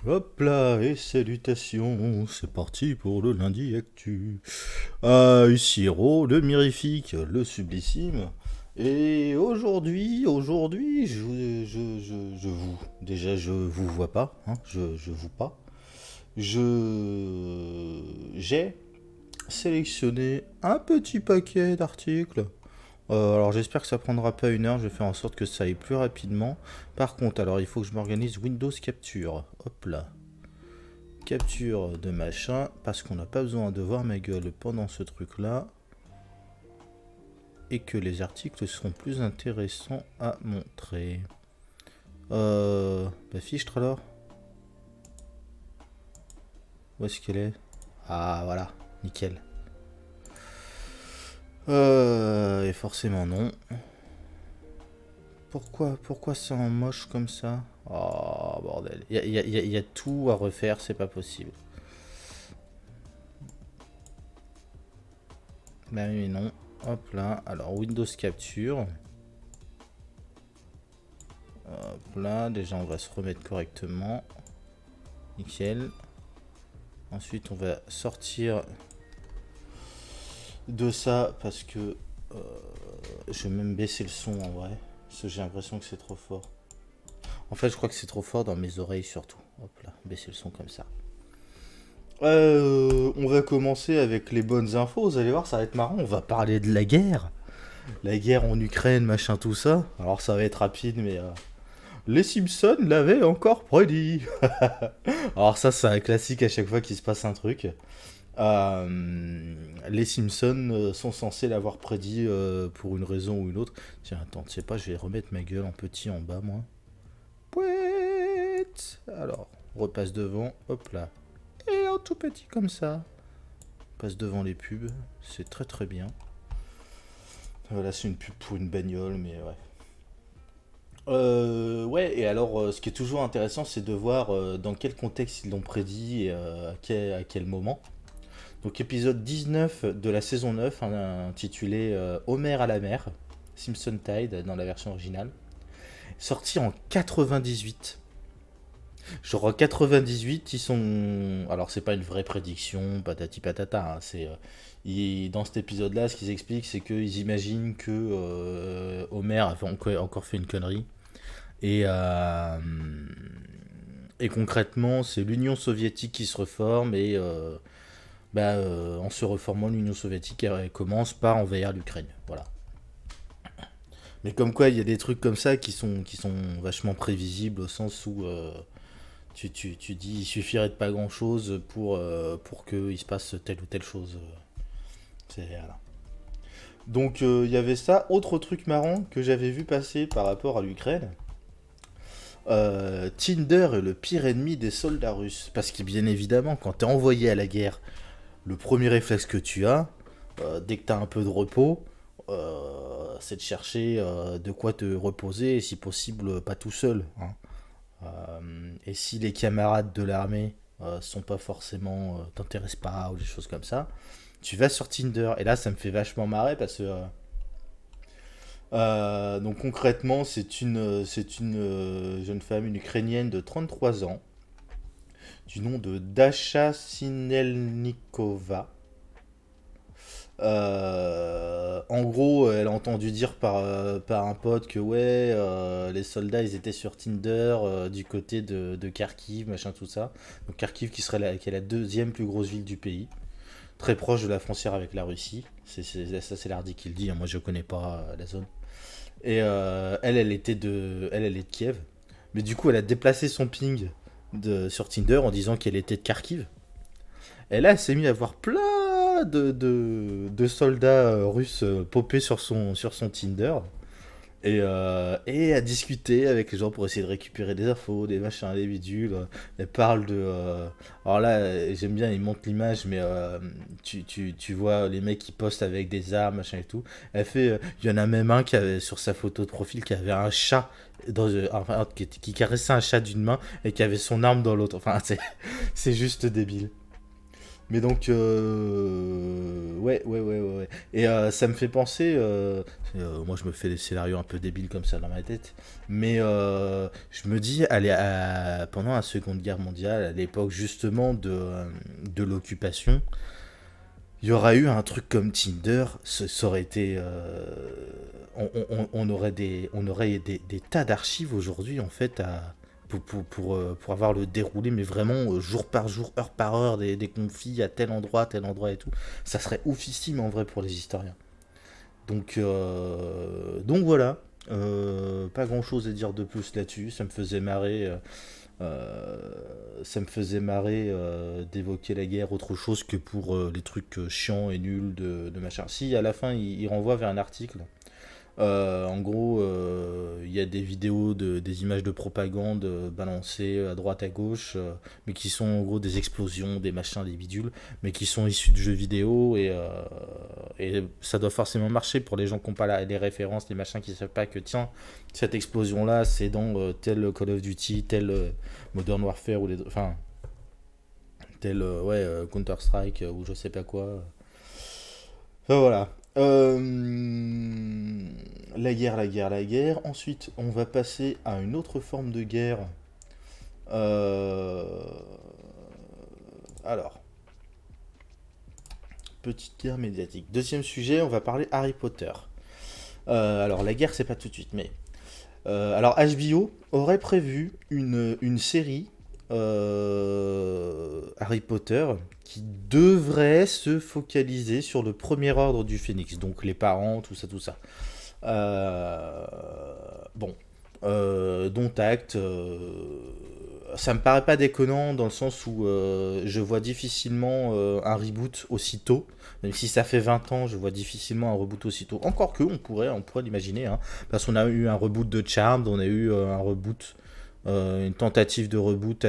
Hop là, et salutations, c'est parti pour le lundi actu. Ici Hiro, le mirifique, le sublissime. Et aujourd'hui, déjà je vous vois pas, hein, je vous pas. J'ai sélectionné un petit paquet d'articles. Alors j'espère que ça prendra pas une heure, je vais faire en sorte que ça aille plus rapidement. Par contre, alors il faut que je m'organise Windows Capture. Hop là. Capture de machin, parce qu'on n'a pas besoin de voir ma gueule pendant ce truc-là. Et que les articles seront plus intéressants à montrer. La fiche alors. Où est-ce qu'elle est? Ah voilà, nickel. Et forcément non. Pourquoi c'est en moche comme ça? Oh bordel. Il y a tout à refaire, c'est pas possible. Bah oui, non. Hop là. Alors Windows Capture. Hop là. Déjà on va se remettre correctement. Nickel. Ensuite on va sortir de ça parce que je vais même baisser le son en vrai. Parce que j'ai l'impression que c'est trop fort. En fait je crois que c'est trop fort dans mes oreilles surtout. Hop là. Baisser le son comme ça. On va commencer avec les bonnes infos, vous allez voir, ça va être marrant. On va parler de la guerre. La guerre en Ukraine, machin, tout ça. Alors ça va être rapide, mais les Simpsons l'avaient encore prédit. Alors ça, c'est un classique à chaque fois qu'il se passe un truc. Les Simpsons sont censés l'avoir prédit pour une raison ou une autre. Tiens, attends, tu sais pas, je vais remettre ma gueule en petit en bas, moi. Pouet. Alors, repasse devant, hop là. Et en tout petit comme ça. Passe devant les pubs, c'est très très bien. Voilà, c'est une pub pour une bagnole, mais ouais. Ouais, et alors, ce qui est toujours intéressant, c'est de voir dans quel contexte ils l'ont prédit et à quel moment. Donc, épisode 19 de la saison 9, hein, intitulé Homer à la mer, Simpson Tide dans la version originale, sorti en 98. Genre en 98, ils sont. Alors, c'est pas une vraie prédiction, patati patata, hein, c'est. Dans cet épisode-là, ce qu'ils expliquent, c'est qu'ils imaginent que Homer a encore fait une connerie. Et, et concrètement, c'est l'Union soviétique qui se reforme et en se reformant, l'Union soviétique elle commence par envahir l'Ukraine. Voilà. Mais comme quoi, il y a des trucs comme ça qui sont vachement prévisibles au sens où tu dis il suffirait de pas grand chose pour qu'il se passe telle ou telle chose. Voilà. Donc il y avait ça. Autre truc marrant que j'avais vu passer par rapport à l'Ukraine. Tinder est le pire ennemi des soldats russes. Parce que bien évidemment, quand t'es envoyé à la guerre, le premier réflexe que tu as, dès que t'as un peu de repos, c'est de chercher de quoi te reposer, et si possible, pas tout seul, hein. Et si les camarades de l'armée sont pas forcément, t'intéressent pas, ou des choses comme ça, tu vas sur Tinder. Et là, ça me fait vachement marrer parce que donc concrètement, c'est une jeune femme, une Ukrainienne de 33 ans, du nom de Dasha Sinelnikova. En gros, elle a entendu dire par un pote que ouais, les soldats ils étaient sur Tinder du côté de Kharkiv, machin tout ça. Donc Kharkiv qui est la deuxième plus grosse ville du pays, très proche de la frontière avec la Russie. Ça c'est l'ardi qui le dit, hein. Moi je connais pas la zone. Et elle est de Kiev. Mais du coup, elle a déplacé son ping sur Tinder en disant qu'elle était de Kharkiv. Et là, elle s'est mise à voir plein de soldats russes popés sur son Tinder. Et à discuter avec les gens pour essayer de récupérer des infos, des machins, des bidules. Elle parle de. Alors là, j'aime bien, il montre l'image, mais tu vois les mecs qui postent avec des armes, machin et tout. Elle fait. Il y en a même un qui avait sur sa photo de profil qui avait un chat. Enfin, qui caressait un chat d'une main et qui avait son arme dans l'autre. Enfin, c'est juste débile. Mais donc, ouais. Et ça me fait penser, moi je me fais des scénarios un peu débiles comme ça dans ma tête, mais je me dis, allez, pendant la Seconde Guerre mondiale, à l'époque justement de l'occupation, il y aurait eu un truc comme Tinder, ça aurait été... on aurait des tas d'archives aujourd'hui en fait pour avoir le déroulé, mais vraiment jour par jour, heure par heure, des conflits à tel endroit et tout. Ça serait oufissime en vrai pour les historiens. Donc voilà. Pas grand chose à dire de plus là-dessus. Euh, ça me faisait marrer d'évoquer la guerre autre chose que pour les trucs chiants et nuls de machin. Si à la fin il renvoie vers un article en gros, il y a des vidéos, des images de propagande balancées à droite à gauche, mais qui sont en gros des explosions, des machins, des bidules, mais qui sont issus de jeux vidéo et ça doit forcément marcher pour les gens qui n'ont pas les références, les machins qui ne savent pas que tiens, cette explosion-là, c'est dans tel Call of Duty, tel Modern Warfare, enfin, tel Counter-Strike ou je sais pas quoi. Enfin, voilà. La guerre. Ensuite, on va passer à une autre forme de guerre. Euh, alors, petite guerre médiatique. Deuxième sujet, on va parler Harry Potter. Alors, la guerre, c'est pas tout de suite, mais... alors, HBO aurait prévu une série Harry Potter qui devrait se focaliser sur le premier ordre du Phénix, donc les parents, tout ça, tout ça. Euh, bon, dont acte. Ça me paraît pas déconnant dans le sens où je vois difficilement un reboot aussitôt. Même si ça fait 20 ans, je vois difficilement un reboot aussitôt. Encore que, on pourrait l'imaginer. Hein, parce qu'on a eu un reboot de Charmed, on a eu un reboot, une tentative de reboot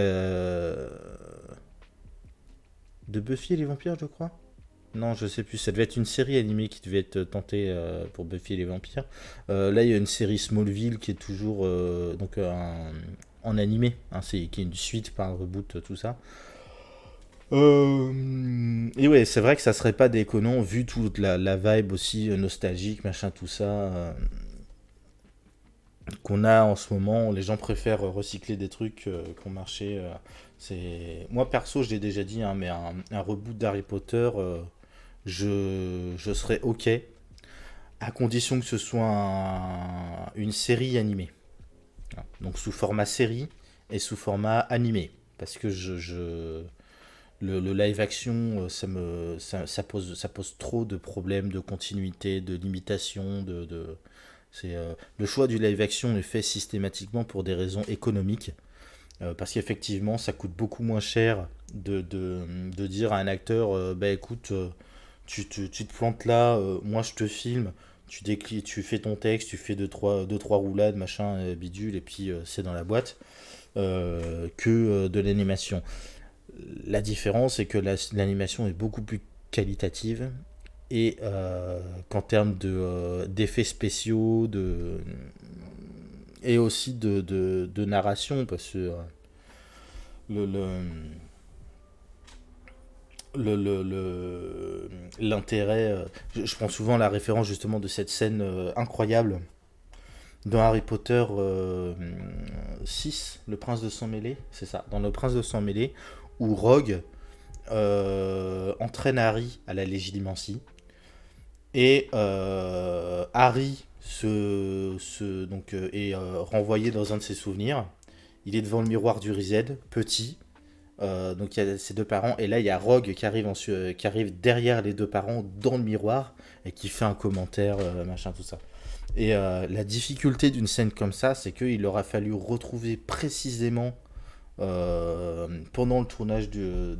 de Buffy et les vampires, je crois. Non, je sais plus. Ça devait être une série animée qui devait être tentée pour Buffy et les vampires. Là, il y a une série Smallville qui est toujours en animé, hein, qui est une suite par un reboot, tout ça. Et ouais, c'est vrai que ça serait pas déconnant vu toute la vibe aussi nostalgique, machin, tout ça qu'on a en ce moment. Les gens préfèrent recycler des trucs qui ont marché. Moi perso, je l'ai déjà dit, hein, mais un reboot d'Harry Potter, je serais ok, à condition que ce soit une série animée. Donc sous format série et sous format animé. Parce que le live action, ça pose trop de problèmes de continuité, de limitation. Le choix du live action est fait systématiquement pour des raisons économiques. Parce qu'effectivement, ça coûte beaucoup moins cher de dire à un acteur bah écoute, tu te plantes là, moi je te filme, tu fais ton texte, tu fais deux, trois roulades, machin, bidule, et puis c'est dans la boîte, que de l'animation. La différence, c'est que l'animation est beaucoup plus qualitative et qu'en termes d'effets spéciaux, et aussi de narration, parce que le, le, l'intérêt. Je prends souvent la référence justement de cette scène incroyable dans Harry Potter 6, Le Prince de Sang Mêlé, c'est ça, dans Le Prince de Sang Mêlé, où Rogue entraîne Harry à la Légidimancie, et Harry est renvoyé dans un de ses souvenirs. Il est devant le miroir du Rized, petit. Donc il y a ses deux parents, et là il y a Rogue qui arrive derrière les deux parents dans le miroir et qui fait un commentaire, machin, tout ça. Et la difficulté d'une scène comme ça, c'est qu'il aura fallu retrouver précisément pendant le tournage du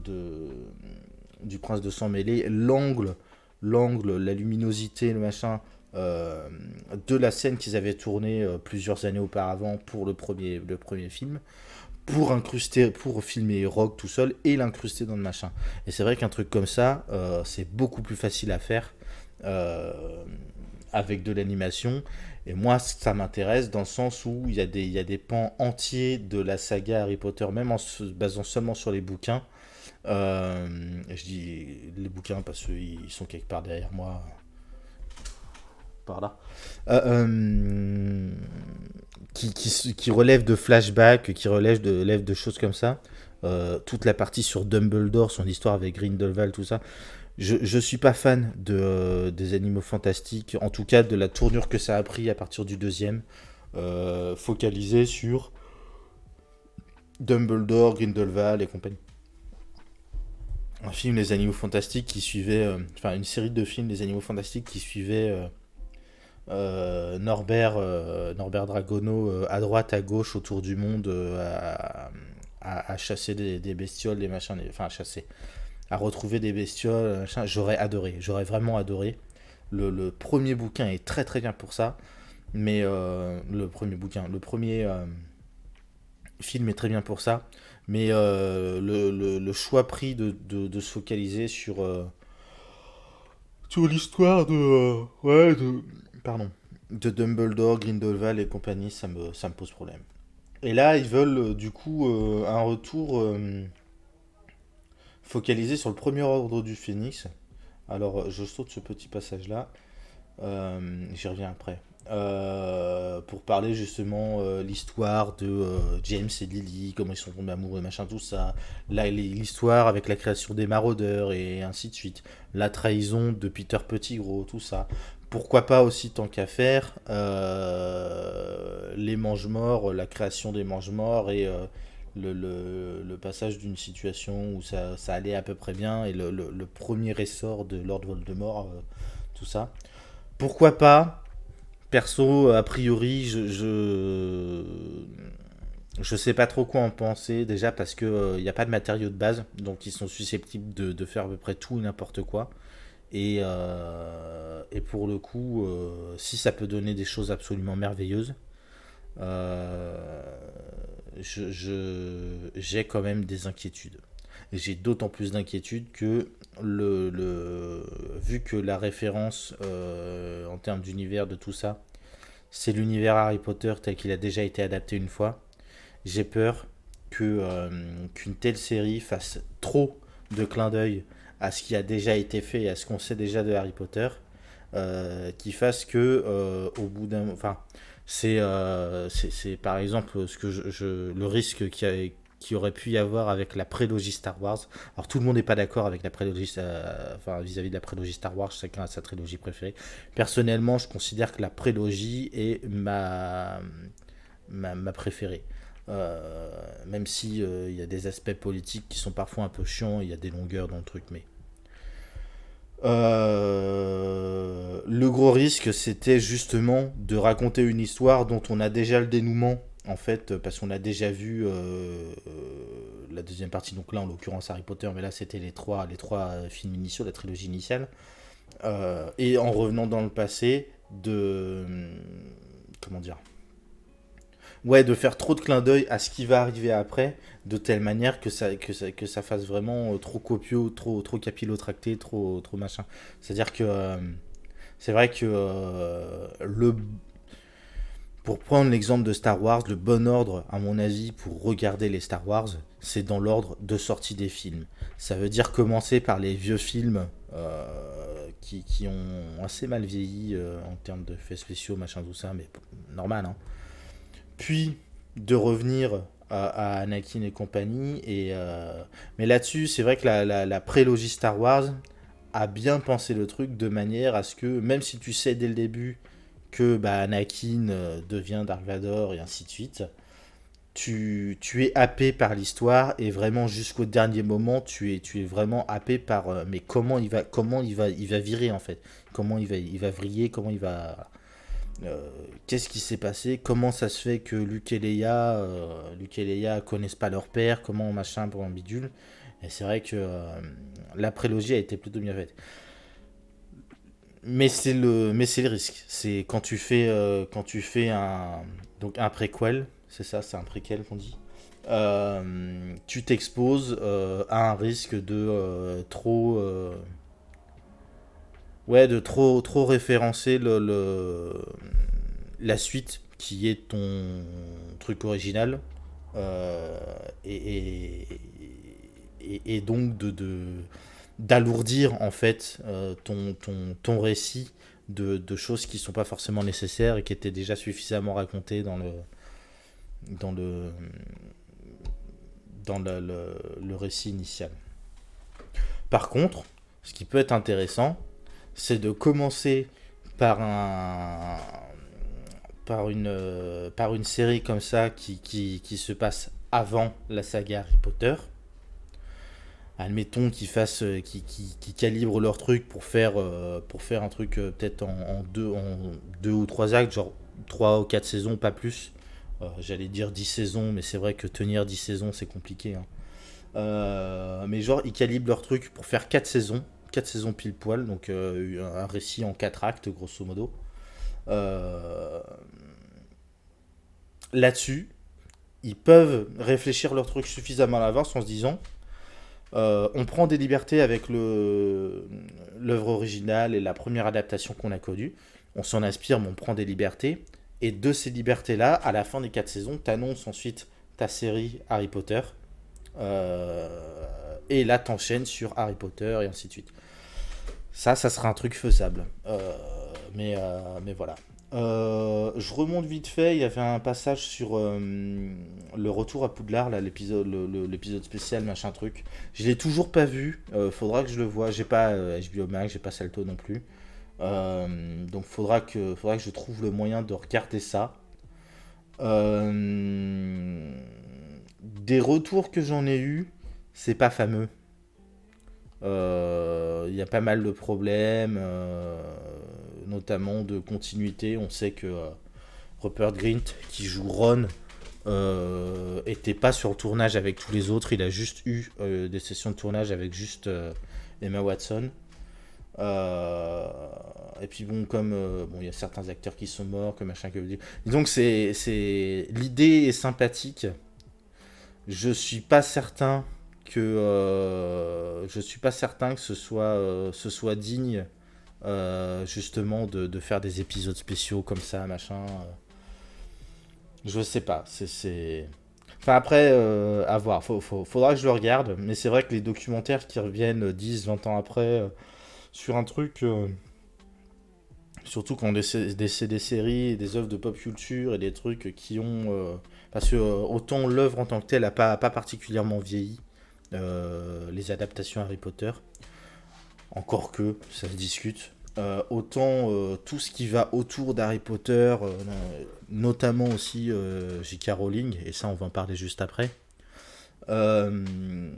Prince de Sang Mêlé l'angle, la luminosité, le machin de la scène qu'ils avaient tournée plusieurs années auparavant pour le premier film, pour filmer Rogue tout seul et l'incruster dans le machin. Et c'est vrai qu'un truc comme ça, c'est beaucoup plus facile à faire avec de l'animation. Et moi, ça m'intéresse dans le sens où il y a des pans entiers de la saga Harry Potter, même en se basant seulement sur les bouquins. Je dis les bouquins parce qu'ils sont quelque part derrière moi, par là. Euh, euh, qui relève de flashbacks, qui relève de choses comme ça. Toute la partie sur Dumbledore, son histoire avec Grindelwald, tout ça. Je suis pas fan des animaux fantastiques, en tout cas de la tournure que ça a pris à partir du deuxième, focalisé sur Dumbledore, Grindelwald et compagnie. Un film Les Animaux Fantastiques qui suivait, enfin une série de films Les Animaux Fantastiques qui suivait Norbert Dragono à droite, à gauche, autour du monde, à chasser des bestioles, des machins, enfin à chasser, à retrouver des bestioles, machin. J'aurais adoré, j'aurais vraiment adoré. Le premier bouquin est très très bien pour ça, mais le premier film est très bien pour ça, mais le choix pris de se focaliser sur l'histoire pardon, de Dumbledore, Grindelwald et compagnie, ça me pose problème. Et là, ils veulent du coup un retour focalisé sur le premier ordre du Phénix. Alors, je saute ce petit passage-là. J'y reviens après. Pour parler justement l'histoire de James et Lily, comment ils sont tombés amoureux, machin, tout ça. Là, l'histoire avec la création des maraudeurs et ainsi de suite. La trahison de Peter Pettigrew, tout ça. Pourquoi pas aussi, tant qu'à faire, les mange-morts, la création des mange-morts et le passage d'une situation où ça allait à peu près bien et le premier essor de Lord Voldemort, tout ça. Pourquoi pas? Perso, a priori, je sais pas trop quoi en penser. Déjà parce que il n'y a pas de matériaux de base, donc ils sont susceptibles de faire à peu près tout et n'importe quoi. Et pour le coup, si ça peut donner des choses absolument merveilleuses, euh, j'ai quand même des inquiétudes. Et j'ai d'autant plus d'inquiétudes que vu que la référence en termes d'univers de tout ça, c'est l'univers Harry Potter tel qu'il a déjà été adapté une fois, j'ai peur qu'une telle série fasse trop de clins d'œil à ce qui a déjà été fait et à ce qu'on sait déjà de Harry Potter, qui fasse que au bout d'un, enfin, c'est par exemple ce que le risque qui aurait pu y avoir avec la prélogie Star Wars. Alors tout le monde n'est pas d'accord avec la prélogie, enfin vis-à-vis de la prélogie Star Wars, chacun a sa trilogie préférée. Personnellement, je considère que la prélogie est ma préférée. Même si il y a des aspects politiques qui sont parfois un peu chiants, il y a des longueurs dans le truc, mais le gros risque, c'était justement de raconter une histoire dont on a déjà le dénouement, en fait, parce qu'on a déjà vu la deuxième partie, donc là en l'occurrence Harry Potter, mais là c'était les trois films initiaux, la trilogie initiale, et en revenant dans le passé, comment dire, ouais, de faire trop de clins d'œil à ce qui va arriver après, de telle manière que ça fasse vraiment trop copieux, trop capillotracté, trop machin. C'est-à-dire que c'est vrai que pour prendre l'exemple de Star Wars, le bon ordre, à mon avis, pour regarder les Star Wars, c'est dans l'ordre de sortie des films. Ça veut dire commencer par les vieux films qui ont assez mal vieilli en termes de faits spéciaux, machin, tout ça, mais normal, hein. Puis de revenir à Anakin et compagnie. Mais là-dessus, c'est vrai que la prélogie Star Wars a bien pensé le truc de manière à ce que, même si tu sais dès le début que bah, Anakin devient Dark Vador et ainsi de suite, tu es happé par l'histoire et vraiment jusqu'au dernier moment, tu es vraiment happé par mais comment il va virer en fait, comment il va vriller, comment il va qu'est-ce qui s'est passé, comment ça se fait que Luke et Leia connaissent pas leur père, comment machin pour un bidule. Et c'est vrai que la prélogie a été plutôt bien faite. Mais c'est le risque. C'est quand tu fais un préquel, c'est ça, c'est un préquel qu'on dit. Tu t'exposes à un risque de trop référencer la suite qui est ton truc original euh, et, et, et donc d'alourdir en fait ton récit de choses qui sont pas forcément nécessaires et qui étaient déjà suffisamment racontées dans le, le récit initial. Par contre, ce qui peut être intéressant, c'est de commencer par par une série comme ça qui se passe avant la saga Harry Potter. Admettons qu'ils calibrent leur truc pour faire un truc peut-être en deux ou trois actes, genre 3 ou 4 saisons, pas plus. J'allais dire 10 saisons, mais c'est vrai que tenir 10 saisons, c'est compliqué, hein. Mais genre, ils calibrent leur truc pour faire 4 saisons pile poil, donc un récit en 4 actes, grosso modo. Euh, Là-dessus, ils peuvent réfléchir leur truc suffisamment à l'avance en se disant on prend des libertés avec l'œuvre originale et la première adaptation qu'on a connue. On s'en inspire, mais on prend des libertés. Et de ces libertés-là, à la fin des 4 saisons, t'annonces ensuite ta série Harry Potter. Euh, et là, t'enchaînes sur Harry Potter et ainsi de suite. Ça sera un truc faisable. Mais voilà. Je remonte vite fait, il y avait un passage sur le retour à Poudlard, là, l'épisode spécial, machin truc. Je l'ai toujours pas vu, faudra que je le voie. J'ai pas HBO Max, j'ai pas Salto non plus. Donc faudra que je trouve le moyen de regarder ça. Euh, des retours que j'en ai eu, c'est pas fameux. Il y a pas mal de problèmes, notamment de continuité. On sait que Rupert Grint, qui joue Ron, était pas sur le tournage avec tous les autres. Il a juste eu des sessions de tournage avec juste Emma Watson. Euh, et puis bon, comme bon, il y a certains acteurs qui sont morts, que machin que vous dites. Disons que l'idée est sympathique. Je suis pas certain je suis pas certain que ce soit digne justement de faire des épisodes spéciaux comme ça, machin. Je sais pas. Enfin après, à voir. Faudra que je le regarde. Mais c'est vrai que les documentaires qui reviennent 10, 20 ans après sur un truc, surtout quand c'est des séries et des œuvres de pop culture et des trucs qui ont... parce que autant l'œuvre en tant que telle a pas particulièrement vieilli, les adaptations Harry Potter, encore que ça se discute. Autant tout ce qui va autour d'Harry Potter, notamment aussi J.K. Rowling, et ça on va en parler juste après. Euh,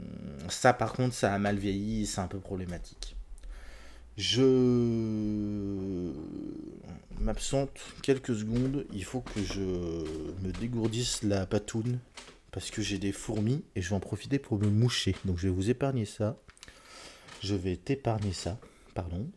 Ça par contre ça a mal vieilli, c'est un peu problématique. Je m'absente quelques secondes, il faut que je me dégourdisse la patoune parce que j'ai des fourmis et je vais en profiter pour me moucher. Donc je vais vous épargner ça. Je vais t'épargner ça, pardon.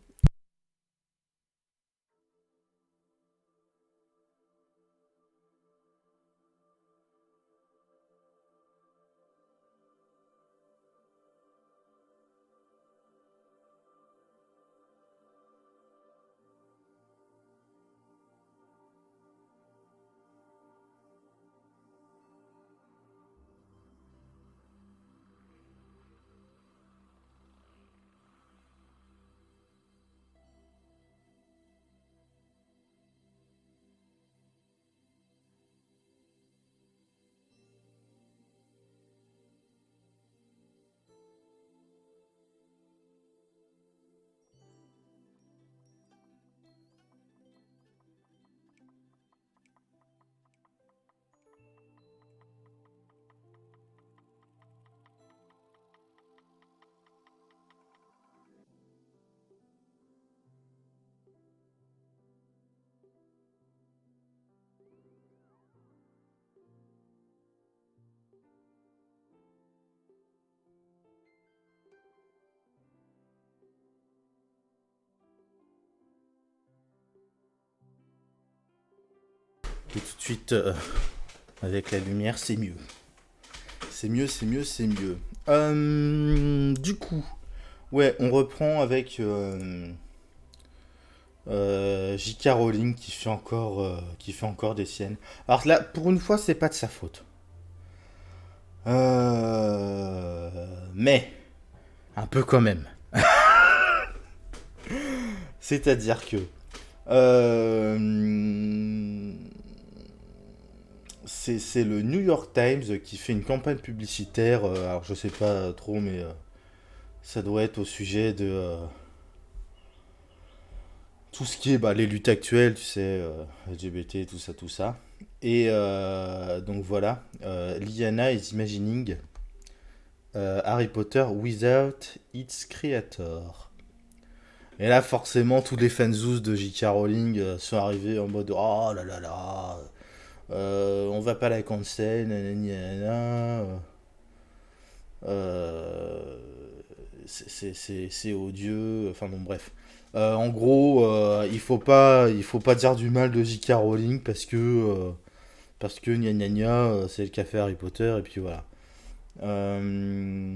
Et tout de suite, avec la lumière, c'est mieux. C'est mieux, c'est mieux, c'est mieux. Du coup, ouais, on reprend avec J.K. Rowling qui fait encore des siennes. Alors là, pour une fois, c'est pas de sa faute. Mais, un peu quand même. C'est-à-dire que euh, c'est le New York Times qui fait une campagne publicitaire. Alors je sais pas trop, mais ça doit être au sujet de tout ce qui est les luttes actuelles, tu sais, LGBT, tout ça, tout ça. Et donc voilà, Liana is imagining Harry Potter without its creator. Et là, forcément, tous les fanzous de J.K. Rowling sont arrivés en mode oh là là là, on va pas la cancel, nanani, nanana, euh, c'est odieux, enfin bon, bref. En gros, il faut pas dire du mal de J.K. Rowling parce que gna gna gna, c'est le café Harry Potter, et puis voilà. Euh,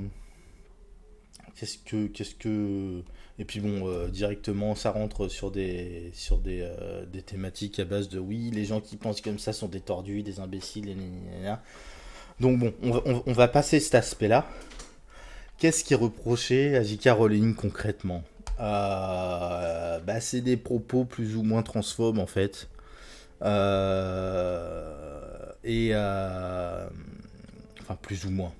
qu'est-ce que et puis bon, directement ça rentre des thématiques à base de oui, les gens qui pensent comme ça sont des tordus, des imbéciles, et gna. Donc bon, on va passer cet aspect-là. Qu'est-ce qui est reproché à J.K. Rowling concrètement? C'est des propos plus ou moins transphobes en fait. Et enfin plus ou moins.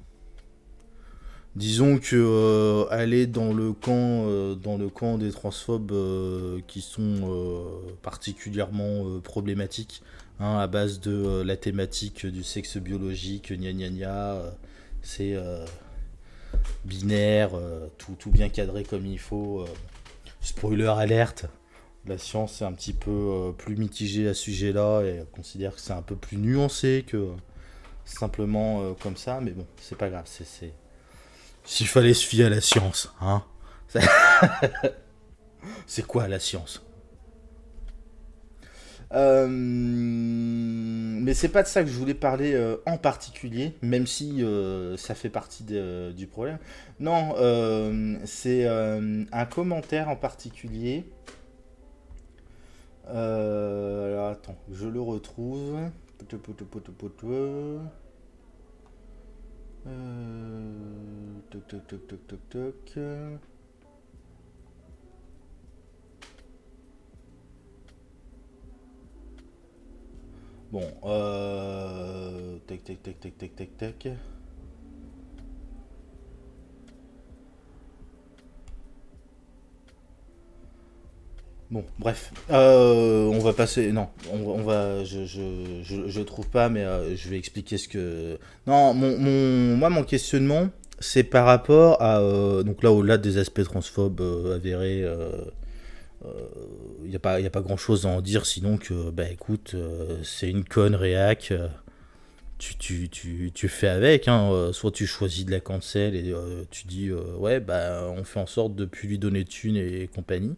Disons que aller dans le camp des transphobes qui sont particulièrement problématiques, hein, à base de la thématique du sexe biologique, gna gna gna, c'est binaire, tout bien cadré comme il faut. Spoiler alerte, la science est un petit peu plus mitigée à ce sujet-là et considère que c'est un peu plus nuancé que simplement comme ça, mais bon, c'est pas grave, c'est s'il fallait se fier à la science, hein. C'est quoi la science? Mais c'est pas de ça que je voulais parler en particulier, même si ça fait partie du problème. Non, c'est un commentaire en particulier. Alors attends, je le retrouve. Toc toc toc toc toc toc. Bon, tac tac tac tac tac tac tac. Bon, bref, on va passer. Non, on va. Je trouve pas, mais je vais expliquer ce que. Non, moi, mon questionnement, c'est par rapport à. Donc là, au-delà des aspects transphobes avérés, y a pas grand-chose à en dire, sinon que, bah écoute, c'est une conne réac. Tu fais avec, hein, soit tu choisis de la cancel et tu dis ouais bah on fait en sorte de plus lui donner de thunes et compagnie.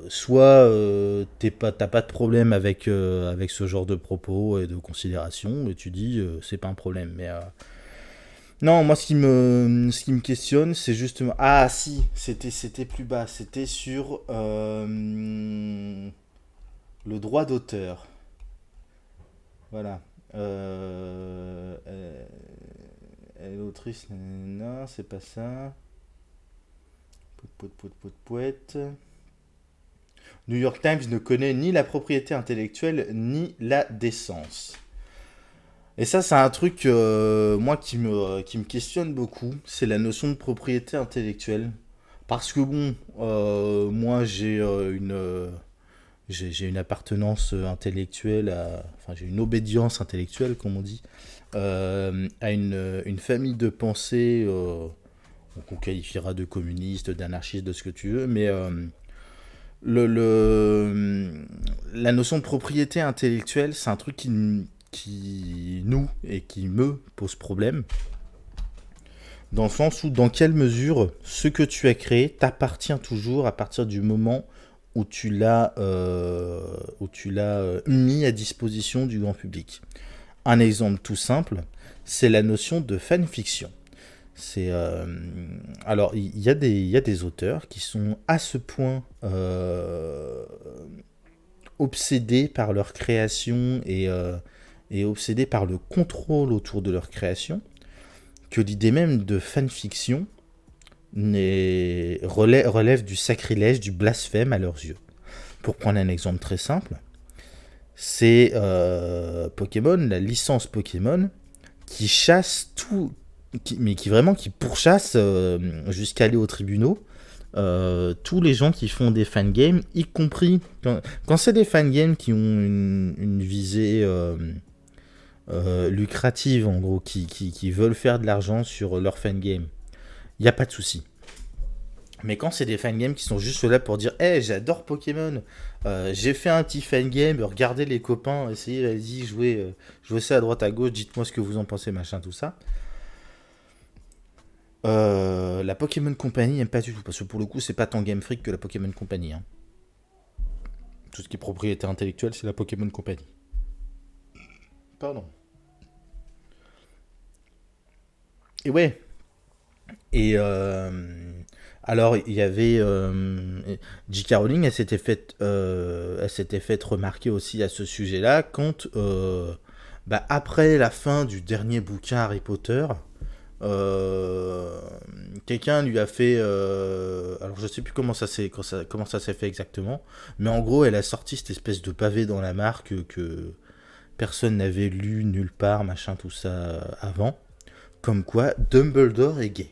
Soit t'as pas de problème avec ce genre de propos et de considération et tu dis c'est pas un problème. Mais non, moi ce qui me questionne c'est justement ah si c'était plus bas, c'était sur le droit d'auteur. Voilà. Elle est l'autrice, non, c'est pas ça. Pout, pout, pout, pout. New York Times ne connaît ni la propriété intellectuelle ni la décence. Et ça, c'est un truc, moi, qui me questionne beaucoup. C'est la notion de propriété intellectuelle. Parce que bon, moi, j'ai une appartenance intellectuelle, enfin, j'ai une obédience intellectuelle, comme on dit, à une famille de pensée qu'on qualifiera de communiste, d'anarchiste, de ce que tu veux, mais la notion de propriété intellectuelle, c'est un truc qui nous et qui me pose problème, dans le sens où dans quelle mesure ce que tu as créé t'appartient toujours à partir du moment où tu l'as mis à disposition du grand public. Un exemple tout simple, c'est la notion de fanfiction. C'est alors il y a des auteurs qui sont à ce point obsédés par leur création et obsédés par le contrôle autour de leur création que l'idée même de fanfiction relève du sacrilège, du blasphème à leurs yeux. Pour prendre un exemple très simple, c'est Pokémon, la licence Pokémon, qui chasse tout, mais qui vraiment qui pourchasse jusqu'à aller aux tribunaux tous les gens qui font des fangames, y compris quand c'est des fangames qui ont une visée lucrative, en gros, qui veulent faire de l'argent sur leur fangame, il n'y a pas de souci. Mais quand c'est des fangames qui sont juste là pour dire hey, j'adore Pokémon, j'ai fait un petit fangame, regardez les copains, essayez, vas-y, jouez ça à droite à gauche, dites-moi ce que vous en pensez, machin, tout ça. La Pokémon Company n'aime pas du tout, parce que pour le coup, c'est pas tant Game Freak que la Pokémon Company. Hein. Tout ce qui est propriété intellectuelle, c'est la Pokémon Company. Pardon. Et ouais. Et alors, il y avait J.K. Rowling, elle s'était faite remarquer aussi à ce sujet-là quand, après la fin du dernier bouquin Harry Potter, euh, quelqu'un lui a fait, alors je sais plus comment ça s'est fait exactement, mais en gros, elle a sorti cette espèce de pavé dans la mare que personne n'avait lu nulle part, machin, tout ça avant, comme quoi Dumbledore est gay.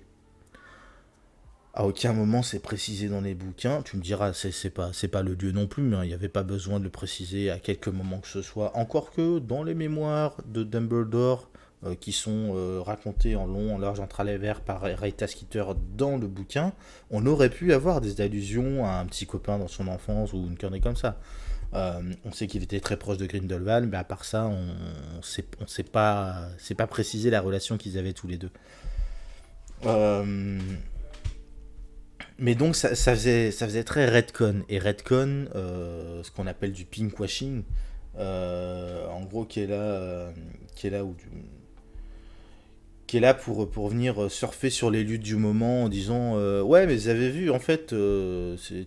À aucun moment c'est précisé dans les bouquins. Tu me diras, c'est pas le lieu non plus, hein. Il n'y avait pas besoin de le préciser à quelque moment que ce soit. Encore que dans les mémoires de Dumbledore, qui sont racontées en long, en large, en travers par Rita Skeeter dans le bouquin, on aurait pu avoir des allusions à un petit copain dans son enfance ou une connerie comme ça. On sait qu'il était très proche de Grindelwald, mais à part ça, on sait pas, c'est pas précisé la relation qu'ils avaient tous les deux. Euh, mais donc ça faisait très redcon. Et redcon, ce qu'on appelle du pinkwashing, en gros qui est là qui est là pour venir surfer sur les luttes du moment en disant ouais mais vous avez vu en fait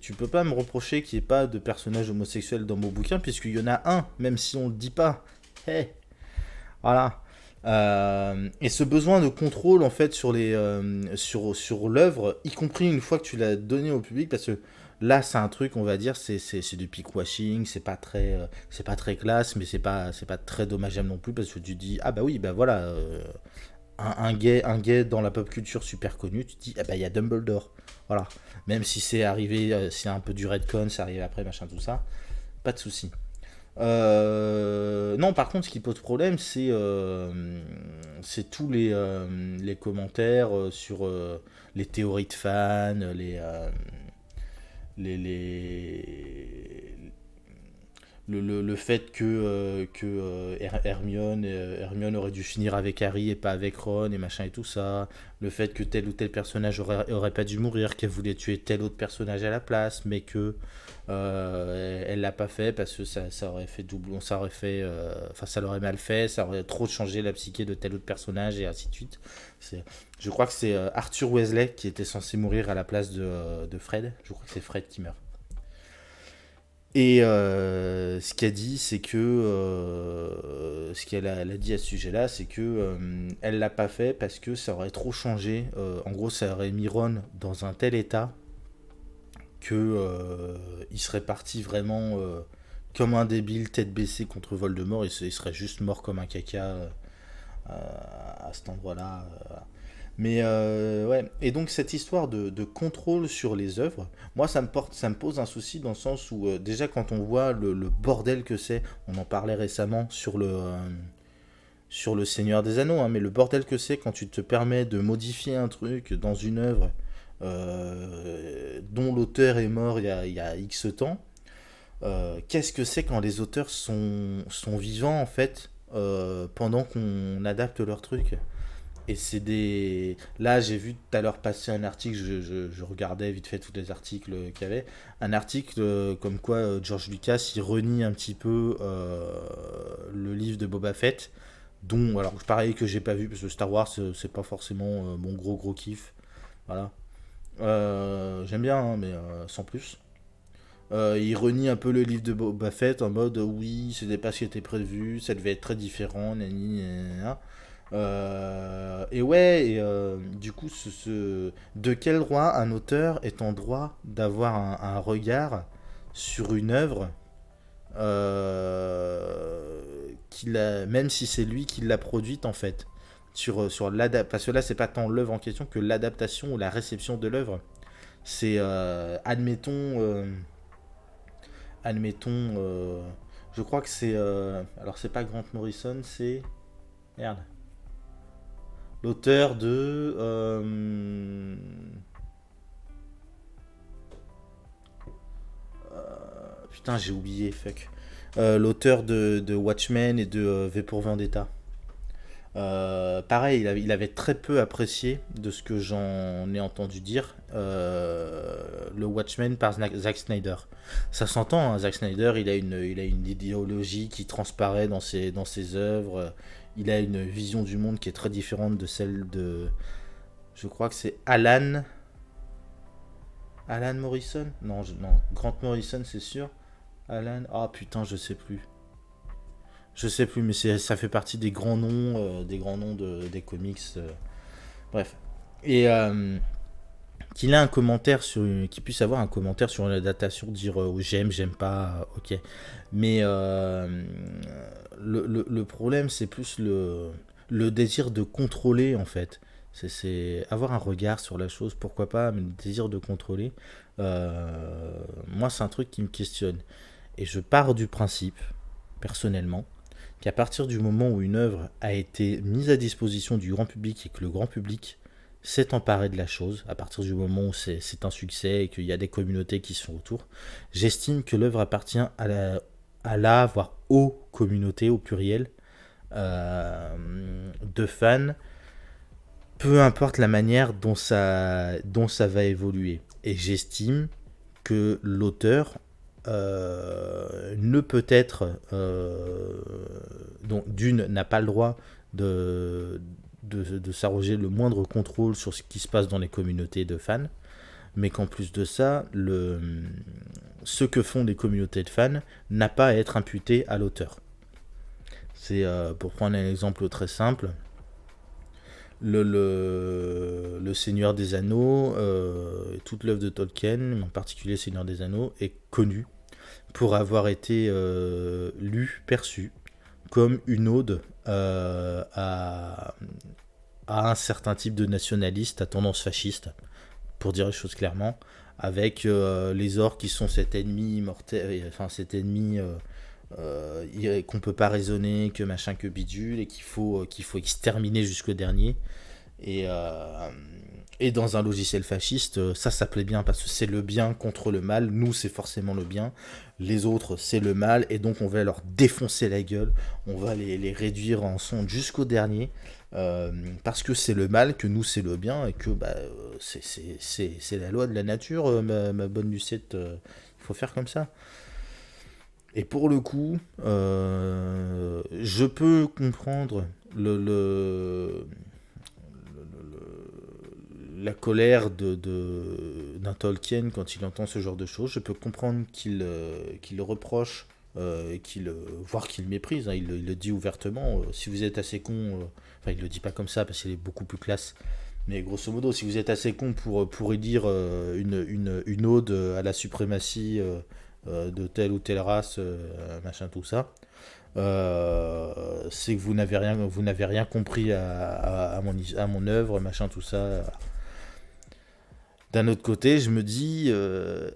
tu peux pas me reprocher qu'il n'y ait pas de personnage homosexuel dans mon bouquin puisqu'il y en a un même si on le dit pas. Hey, voilà. Et ce besoin de contrôle en fait sur l'œuvre, y compris une fois que tu l'as donné au public, parce que là c'est un truc on va dire c'est du pickwashing, c'est pas très classe, mais c'est pas très dommageable non plus parce que tu dis ah bah oui bah voilà un gay dans la pop culture super connu, tu te dis ah bah il y a Dumbledore, voilà, même si c'est arrivé, c'est un peu du redcon, c'est arrivé après machin tout ça, pas de souci. Non, par contre, ce qui pose problème, c'est tous les commentaires sur les théories de fans, les, le fait que Hermione aurait dû finir avec Harry et pas avec Ron et machin et tout ça, le fait que tel ou tel personnage aurait pas dû mourir, qu'elle voulait tuer tel autre personnage à la place, mais que elle l'a pas fait parce que ça aurait fait doublon, ça aurait fait, enfin ça l'aurait mal fait, ça aurait trop changé la psyché de tel autre personnage et ainsi de suite. Je crois que c'est Arthur Weasley qui était censé mourir à la place de Fred. Je crois que c'est Fred qui meurt. Et ce qu'elle dit, c'est que ce qu'elle a dit à ce sujet-là, c'est que elle l'a pas fait parce que ça aurait trop changé. En gros, ça aurait mis Ron dans un tel état que il serait parti vraiment comme un débile, tête baissée contre Voldemort. Il serait juste mort comme un caca à cet endroit-là. Mais ouais, et donc cette histoire de contrôle sur les œuvres, moi ça me pose un souci dans le sens où déjà quand on voit le bordel que c'est, on en parlait récemment sur le Seigneur des Anneaux, hein, mais le bordel que c'est quand tu te permets de modifier un truc dans une œuvre dont l'auteur est mort il y a X temps, qu'est-ce que c'est quand les auteurs sont vivants en fait pendant qu'on adapte leur truc. Et c'est des. Là, j'ai vu tout à l'heure passer un article, je regardais vite fait tous les articles qu'il y avait. Un article comme quoi George Lucas il renie un petit peu le livre de Boba Fett dont, alors pareil, que j'ai pas vu, parce que Star Wars, c'est pas forcément mon gros kiff. Voilà. J'aime bien, hein, mais sans plus. Il renie un peu le livre de Boba Fett en mode oui, c'était pas ce qui était prévu, ça devait être très différent, nani, nanana. Et ouais, du coup, de quel droit un auteur est en droit d'avoir un regard sur une œuvre, même si c'est lui qui l'a produite en fait, sur parce que là, c'est pas tant l'œuvre en question que l'adaptation ou la réception de l'œuvre. C'est, admettons, je crois que c'est, alors c'est pas Grant Morrison, c'est, merde, l'auteur de, putain, j'ai oublié, fuck. L'auteur de Watchmen et de V pour Vendetta. Pareil, il avait très peu apprécié de ce que j'en ai entendu dire le Watchmen par Zack Snyder. Ça s'entend, hein, Zack Snyder, il a une idéologie qui transparaît dans ses œuvres. Il a une vision du monde qui est très différente de celle de. Je crois que c'est Alan Morrison. Non, non, Grant Morrison, c'est sûr. Alan. Ah putain, je sais plus. Je sais plus, mais ça fait partie des grands noms des comics. Bref. Et qu'il puisse avoir un commentaire sur une adaptation, dire j'aime pas, ok. Mais le problème, c'est plus le désir de contrôler, en fait. C'est avoir un regard sur la chose, pourquoi pas, mais le désir de contrôler. Moi, c'est un truc qui me questionne. Et je pars du principe, personnellement, qu'à partir du moment où une œuvre a été mise à disposition du grand public et que le grand public s'est emparé de la chose, à partir du moment où c'est un succès et qu'il y a des communautés qui sont autour, j'estime que l'œuvre appartient voire aux communautés, au pluriel, de fans, peu importe la manière dont ça va évoluer. Et j'estime que l'auteur ne peut être, donc d'une, n'a pas le droit de s'arroger le moindre contrôle sur ce qui se passe dans les communautés de fans, mais qu'en plus de ça, ce que font les communautés de fans n'a pas à être imputé à l'auteur. C'est, pour prendre un exemple très simple, le Seigneur des Anneaux, toute l'œuvre de Tolkien, en particulier le Seigneur des Anneaux, est connu pour avoir été perçu comme une ode à un certain type de nationaliste à tendance fasciste, pour dire les choses clairement, avec les orques qui sont cet ennemi mortel, enfin cet ennemi qu'on peut pas raisonner, que machin, que bidule, et qu'il faut exterminer jusqu'au dernier. Et, euh, et dans un logiciel fasciste, ça plaît bien parce que c'est le bien contre le mal. Nous, c'est forcément le bien. Les autres, c'est le mal. Et donc, on va leur défoncer la gueule. On va les réduire en sonde jusqu'au dernier. Parce que c'est le mal, que nous, c'est le bien. Et que c'est la loi de la nature, ma bonne Lucette. Il faut faire comme ça. Et pour le coup, je peux comprendre la colère d'un Tolkien quand il entend ce genre de choses. Je peux comprendre qu'il le reproche, voire qu'il méprise, hein. Il le dit ouvertement. Si vous êtes assez con, enfin il le dit pas comme ça parce qu'il est beaucoup plus classe, mais grosso modo, si vous êtes assez con pour y dire une ode à la suprématie de telle ou telle race, machin, tout ça, c'est que vous n'avez rien compris à mon œuvre, machin, tout ça. D'un autre côté, je me dis,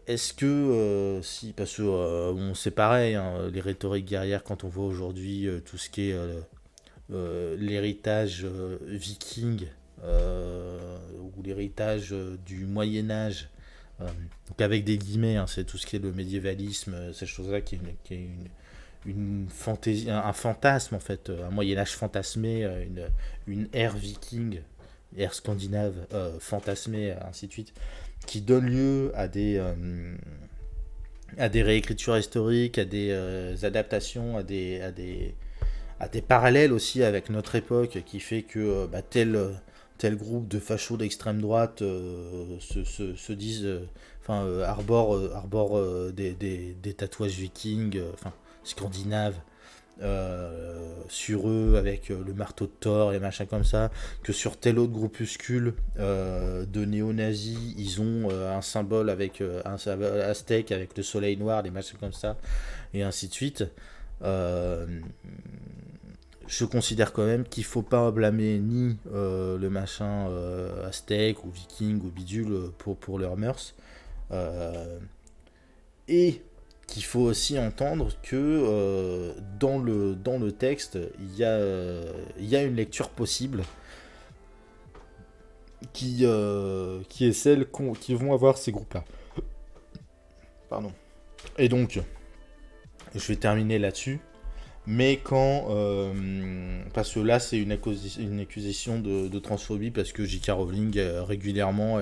est-ce que, si, parce que bon, c'est pareil, hein, les rhétoriques guerrières, quand on voit aujourd'hui tout ce qui est l'héritage viking, ou l'héritage du Moyen-Âge, donc avec des guillemets, hein, c'est tout ce qui est le médiévalisme, ces choses-là qui est une fantaisie, un fantasme en fait, un Moyen-Âge fantasmé, une ère viking, ère scandinave fantasmée, ainsi de suite, qui donne lieu à des réécritures historiques, à des adaptations, à des à des parallèles aussi avec notre époque qui fait que tel groupe de fachos d'extrême droite se disent, arbore des tatouages vikings, scandinaves, sur eux avec le marteau de Thor et machin comme ça, que sur tel autre groupuscule de néo-nazis, ils ont un symbole avec un symbole aztèque avec le soleil noir, des machins comme ça, et ainsi de suite. Euh, je considère quand même qu'il faut pas blâmer ni le machin aztèque ou viking ou bidule pour leurs mœurs. Euh, et qu'il faut aussi entendre que dans le texte, il y a une lecture possible qui est celle qui vont avoir ces groupes-là. Pardon. Et donc, je vais terminer là-dessus. Mais quand... parce que là, c'est une accusation de transphobie, parce que J.K. Rowling, régulièrement,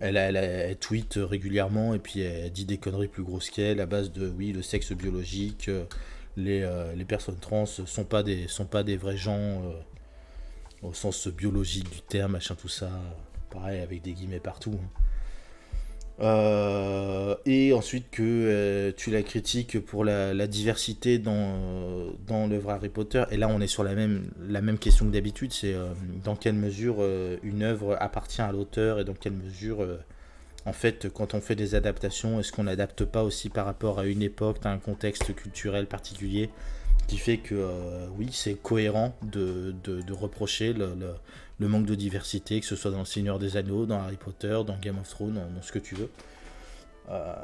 elle tweet régulièrement, et puis elle dit des conneries plus grosses qu'elle, à base de, oui, le sexe biologique, les personnes trans sont pas des vrais gens, au sens biologique du terme, machin, tout ça. Pareil, avec des guillemets partout, hein. Et ensuite que tu la critiques pour la diversité dans l'œuvre Harry Potter. Et là, on est sur la même question que d'habitude, c'est dans quelle mesure une œuvre appartient à l'auteur et dans quelle mesure, en fait, quand on fait des adaptations, est-ce qu'on n'adapte pas aussi par rapport à une époque, à un contexte culturel particulier qui fait que, oui, c'est cohérent de reprocher le manque de diversité, que ce soit dans Le Seigneur des Anneaux, dans Harry Potter, dans Game of Thrones, dans ce que tu veux. Euh,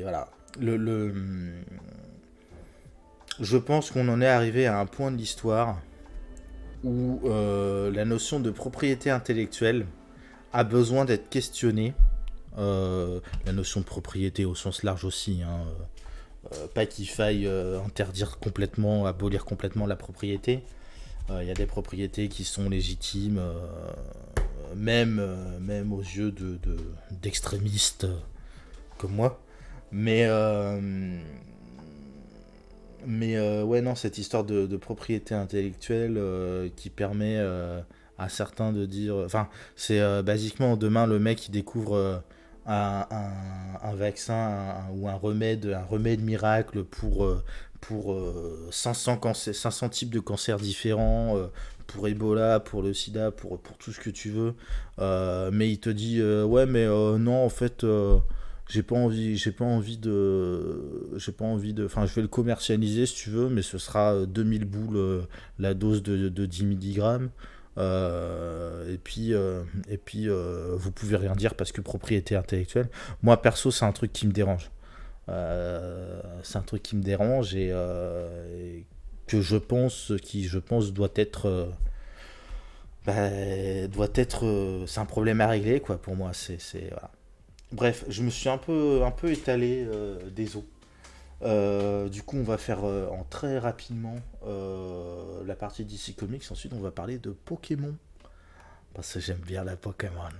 voilà. Je pense qu'on en est arrivé à un point de l'histoire où la notion de propriété intellectuelle a besoin d'être questionnée. La notion de propriété au sens large aussi, hein. Pas qu'il faille interdire complètement, abolir complètement la propriété. Il y a des propriétés qui sont légitimes, même aux yeux d'extrémistes comme moi. Mais, ouais, non, cette histoire de propriété intellectuelle qui permet à certains de dire... Enfin, c'est basiquement demain le mec qui découvre un vaccin ou un remède miracle pour 500 types de cancers différents, pour Ebola, pour le sida, pour tout ce que tu veux. Mais il te dit, ouais, mais non, en fait... j'ai pas envie de, enfin, je vais le commercialiser si tu veux, mais ce sera 2000 boules la dose de 10 milligrammes. Et puis vous pouvez rien dire parce que propriété intellectuelle. Moi perso, c'est un truc qui me dérange. C'est un truc qui me dérange et que je pense doit être, c'est un problème à régler quoi pour moi. Voilà. Bref, je me suis un peu étalé des os. Du coup, on va faire en très rapidement la partie DC Comics. Ensuite, on va parler de Pokémon. Parce que j'aime bien la Pokémon.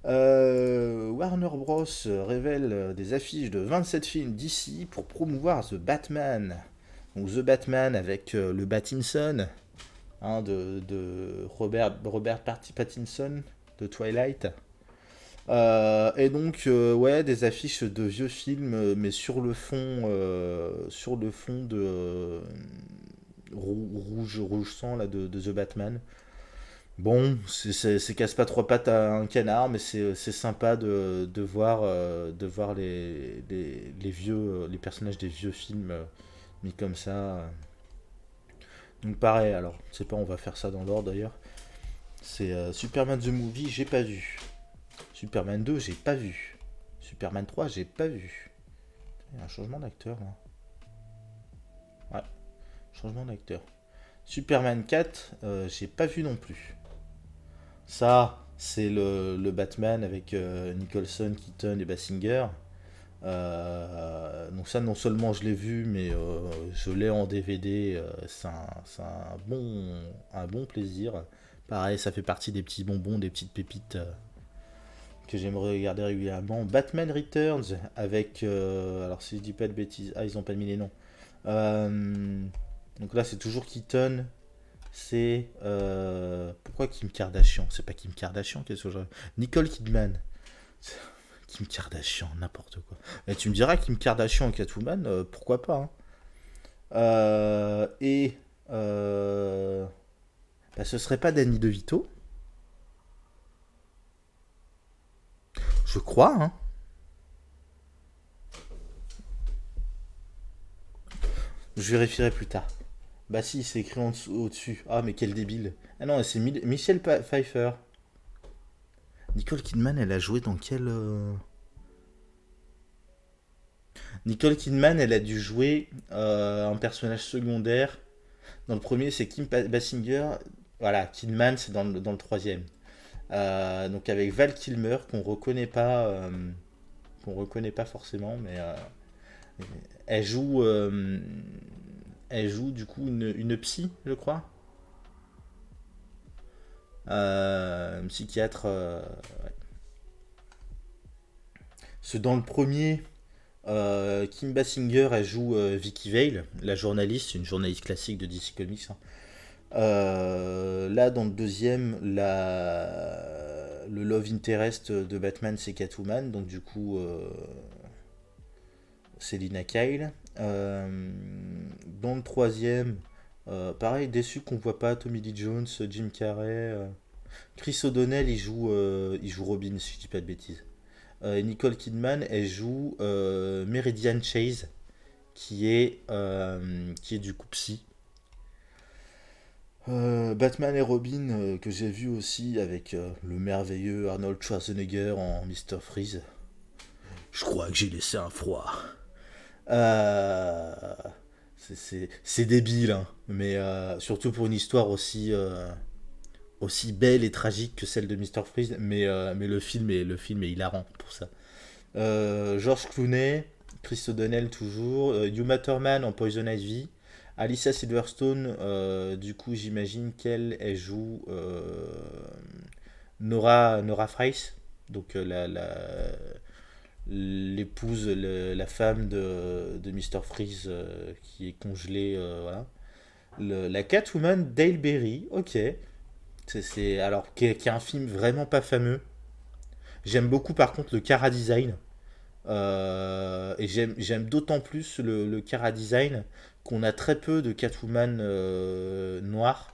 Warner Bros. Révèle des affiches de 27 films DC pour promouvoir The Batman. Donc The Batman avec le Pattinson, hein, de Robert Pattinson de Twilight. Et donc, ouais, des affiches de vieux films, mais sur le fond de rouge sang là, de The Batman. Bon, c'est casse pas trois pattes à un canard, mais c'est sympa de voir les personnages des vieux films mis comme ça. Donc pareil, alors, je sais pas, on va faire ça dans l'ordre d'ailleurs. C'est Superman The Movie, j'ai pas vu. Superman 2, j'ai pas vu. Superman 3, j'ai pas vu. Il y a un changement d'acteur là. Ouais, changement d'acteur. Superman 4, j'ai pas vu non plus. Ça, c'est le Batman avec Nicholson, Keaton et Basinger. Donc ça, non seulement je l'ai vu, mais je l'ai en DVD. C'est un bon plaisir. Pareil, ça fait partie des petits bonbons, des petites pépites que j'aimerais regarder régulièrement. Batman Returns avec. Alors, si je dis pas de bêtises. Ah, ils ont pas mis les noms. Euh, donc là, c'est toujours Keaton. C'est. Pourquoi Kim Kardashian? C'est pas Kim Kardashian, qu'est-ce que je. Nicole Kidman. Kim Kardashian, n'importe quoi. Et tu me diras Kim Kardashian en Catwoman, pourquoi pas, hein. Et. Bah, ce serait pas Danny DeVito? Je crois, hein. Je vérifierai plus tard. Bah si, c'est écrit en dessous, au-dessus. Ah, mais quel débile. Ah non, c'est Michelle Pfeiffer. Nicole Kidman, elle a joué dans quel... Nicole Kidman, elle a dû jouer un personnage secondaire. Dans le premier, c'est Basinger. Voilà, Kidman, c'est dans le troisième. Donc avec Val Kilmer, qu'on reconnaît pas forcément, mais elle joue, euh, elle joue du coup une psy, je crois. Un psychiatre. Dans le premier, Kim Basinger, elle joue Vicky Vale, la journaliste, une journaliste classique de DC Comics, hein. Là, dans le deuxième, le love interest de Batman, c'est Catwoman, donc du coup, c'est Lina Kyle. Dans le troisième, pareil, déçu qu'on voit pas Tommy Lee Jones, Jim Carrey. Chris O'Donnell, il joue Robin, si je dis pas de bêtises. Et Nicole Kidman, elle joue Meridian Chase, qui est du coup psy. Batman et Robin, que j'ai vu aussi avec le merveilleux Arnold Schwarzenegger en Mr. Freeze. Je crois que j'ai laissé un froid. Euh, c'est débile, hein, mais surtout pour une histoire aussi belle et tragique que celle de Mr. Freeze, mais le film est hilarant pour ça. George Clooney, Chris O'Donnell toujours, Uma Thurman en Poison Ivy, Alicia Silverstone, du coup j'imagine qu'elle elle joue Nora Fries, donc l'épouse, la femme de Mr. Freeze qui est congelée, voilà. La Catwoman Dale Berry, ok. Alors, qui est un film vraiment pas fameux. J'aime beaucoup par contre le Cara Design. Et j'aime d'autant plus le Cara Design qu'on a très peu de Catwoman noire.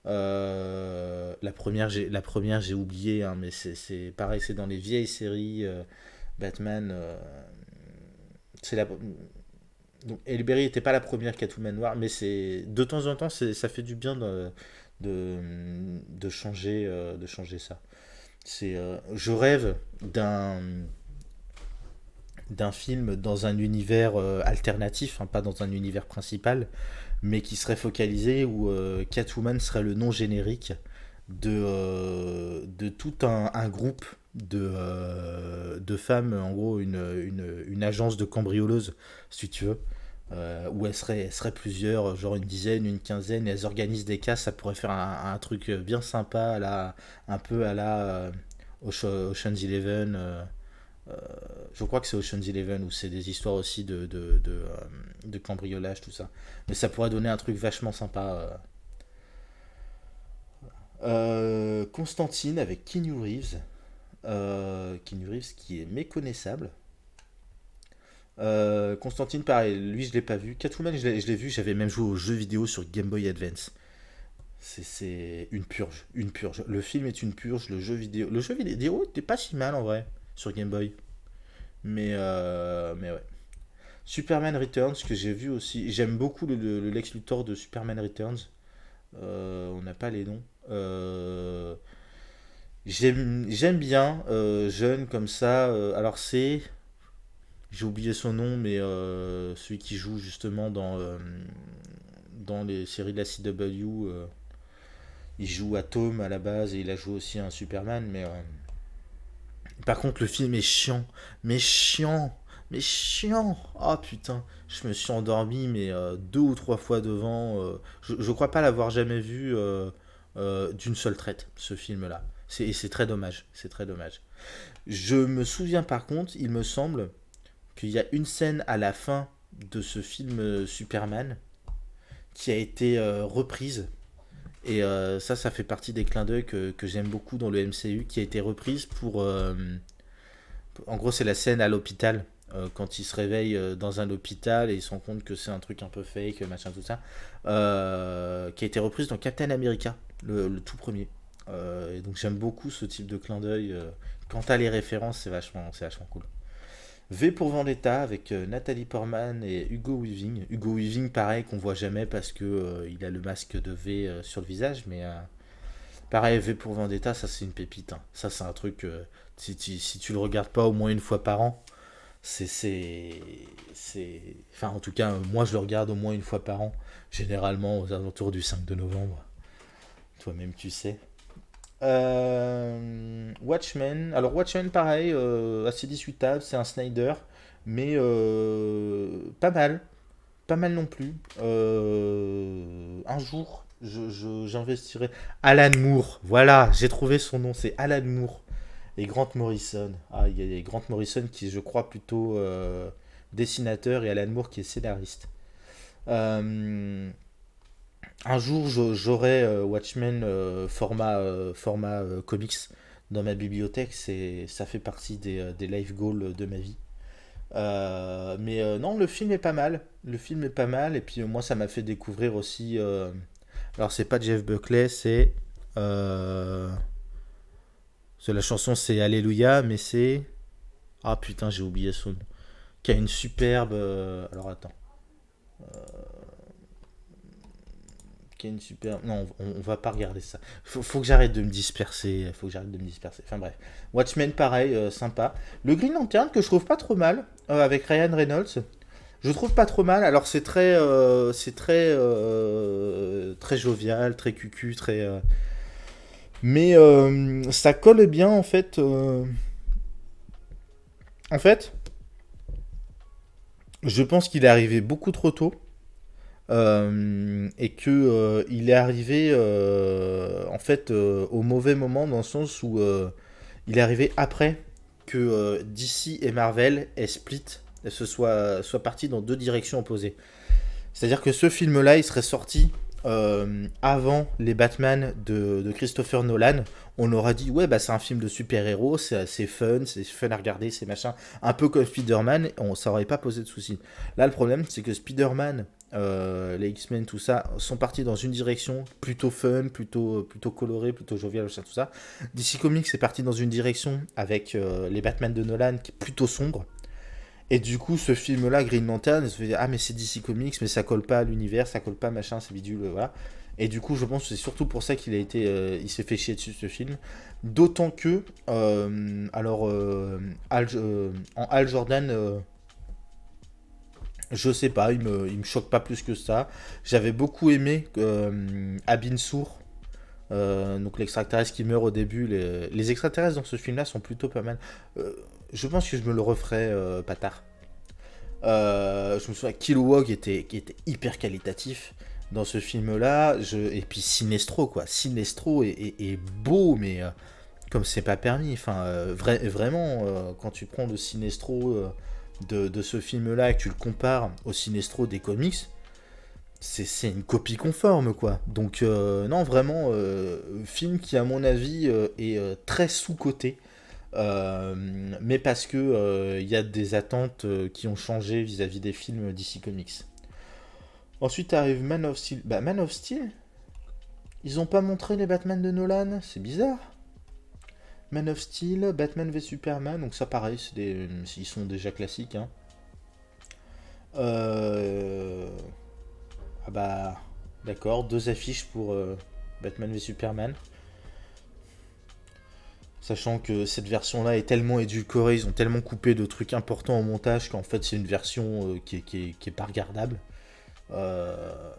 La première, j'ai oublié, hein, mais c'est pareil, c'est dans les vieilles séries Batman. C'est la. Donc, Halle Berry n'était pas la première Catwoman noire, mais c'est de temps en temps, ça fait du bien de changer ça. Je rêve d'un film dans un univers alternatif, hein, pas dans un univers principal, mais qui serait focalisé où Catwoman serait le nom générique de tout un groupe de femmes, en gros une agence de cambrioleuses, si tu veux, où elles seraient plusieurs, genre une dizaine, une quinzaine, et elles organisent des cas, ça pourrait faire un truc bien sympa, un peu à la Ocean's Eleven. Je crois que c'est Ocean's Eleven où c'est des histoires aussi de cambriolage, tout ça. Mais ça pourrait donner un truc vachement sympa. Constantine avec Keanu Reeves. Keanu Reeves qui est méconnaissable. Constantine, pareil, lui je l'ai pas vu. Catwoman, je l'ai vu, j'avais même joué aux jeux vidéo sur Game Boy Advance. C'est une purge, une purge. Le film est une purge, le jeu vidéo était pas si mal en vrai sur Game Boy. Mais ouais. Superman Returns que j'ai vu aussi. J'aime beaucoup le Lex Luthor de Superman Returns. On n'a pas les noms. J'aime bien, jeune comme ça. Alors c'est, j'ai oublié son nom, mais celui qui joue justement dans les séries de la CW, il joue Atom à la base et il a joué aussi un Superman. Mais par contre, le film est chiant, mais chiant, mais chiant. Ah putain, je me suis endormi, mais deux ou trois fois devant. Je crois pas l'avoir jamais vu d'une seule traite, ce film-là. C'est très dommage. C'est très dommage. Je me souviens par contre, il me semble qu'il y a une scène à la fin de ce film Superman qui a été reprise. Et ça fait partie des clins d'œil que j'aime beaucoup dans le MCU, qui a été reprise pour... en gros, c'est la scène à l'hôpital, quand il se réveille dans un hôpital et il se rend compte que c'est un truc un peu fake, machin, tout ça, qui a été reprise dans Captain America, le tout premier. Et donc j'aime beaucoup ce type de clin d'œil. Quand t'as les références, c'est vachement cool. V pour Vendetta avec Nathalie Portman et Hugo Weaving. Hugo Weaving, pareil, qu'on voit jamais parce que il a le masque de V sur le visage, mais pareil, V pour Vendetta, ça c'est une pépite, hein. Ça c'est un truc, si tu le regardes pas au moins une fois par an, c'est... Enfin, en tout cas, moi je le regarde au moins une fois par an, généralement aux alentours du 5 de novembre. Toi-même, tu sais. Watchmen. Alors, Watchmen, pareil, assez discutable, c'est un Snyder, mais pas mal. Pas mal non plus. Un jour, j'investirai. Alan Moore, voilà, j'ai trouvé son nom, c'est Alan Moore. Et Grant Morrison. Ah, il y a Grant Morrison qui est, je crois, plutôt dessinateur et Alan Moore qui est scénariste. Euh, un jour, j'aurai Watchmen format comics dans ma bibliothèque. Ça fait partie des life goals de ma vie. Mais non, le film est pas mal. Le film est pas mal. Et puis moi, ça m'a fait découvrir aussi. Alors, c'est pas Jeff Buckley, euh, la chanson, c'est Alléluia, mais c'est. Ah putain, j'ai oublié son nom. Qui a une superbe. Alors attends. Qui a une super. Non, on va pas regarder ça. Faut que j'arrête de me disperser. Faut que j'arrête de me disperser. Enfin bref. Watchmen, pareil, sympa. Le Green Lantern, que je trouve pas trop mal, avec Ryan Reynolds. Je trouve pas trop mal. Alors très jovial, très cucu, très. Mais ça colle bien en fait. En fait, je pense qu'il est arrivé beaucoup trop tôt. Et que il est arrivé en fait au mauvais moment dans le sens où il est arrivé après que DC et Marvel aient split, et soit partis dans deux directions opposées. C'est-à-dire que ce film-là, il serait sorti avant les Batman de Christopher Nolan. On aura dit, ouais, bah, c'est un film de super-héros, c'est fun à regarder, c'est machin, un peu comme Spider-Man, ça aurait pas posé de soucis. Là, le problème, c'est que Spider-Man, les X-Men, tout ça, sont partis dans une direction plutôt fun, plutôt coloré, plutôt jovial, tout ça. DC Comics est parti dans une direction avec les Batman de Nolan qui est plutôt sombre. Et du coup, ce film-là, Green Lantern, il se fait dire, ah, mais c'est DC Comics, mais ça colle pas à l'univers, ça colle pas, machin, c'est bidule, voilà. Et du coup, je pense que c'est surtout pour ça il s'est fait chier dessus, ce film. D'autant que, en Hal Jordan, je sais pas, il me choque pas plus que ça. J'avais beaucoup aimé Abin Sur, donc l'extraterrestre qui meurt au début. Les extraterrestres dans ce film-là sont plutôt pas mal. Euh, je pense que je me le referai pas tard. Je me souviens que Kilowog qui était hyper qualitatif dans ce film-là. Et puis Sinestro, quoi. Sinestro est beau, mais comme c'est pas permis. Enfin, vraiment, quand tu prends le Sinestro de ce film-là et que tu le compares au Sinestro des comics, c'est une copie conforme, quoi. Donc, non, vraiment, film qui, à mon avis, est très sous-coté. Mais parce que il y a des attentes qui ont changé vis-à-vis des films DC Comics. Ensuite arrive Man of Steel. Bah, Man of Steel, ils ont pas montré les Batman de Nolan, c'est bizarre. Man of Steel, Batman v Superman, donc ça pareil, ils sont déjà classiques, hein. Euh, Ah bah, d'accord, deux affiches pour Batman v Superman. Sachant que cette version-là est tellement édulcorée, ils ont tellement coupé de trucs importants au montage qu'en fait c'est une version qui est pas regardable. Euh,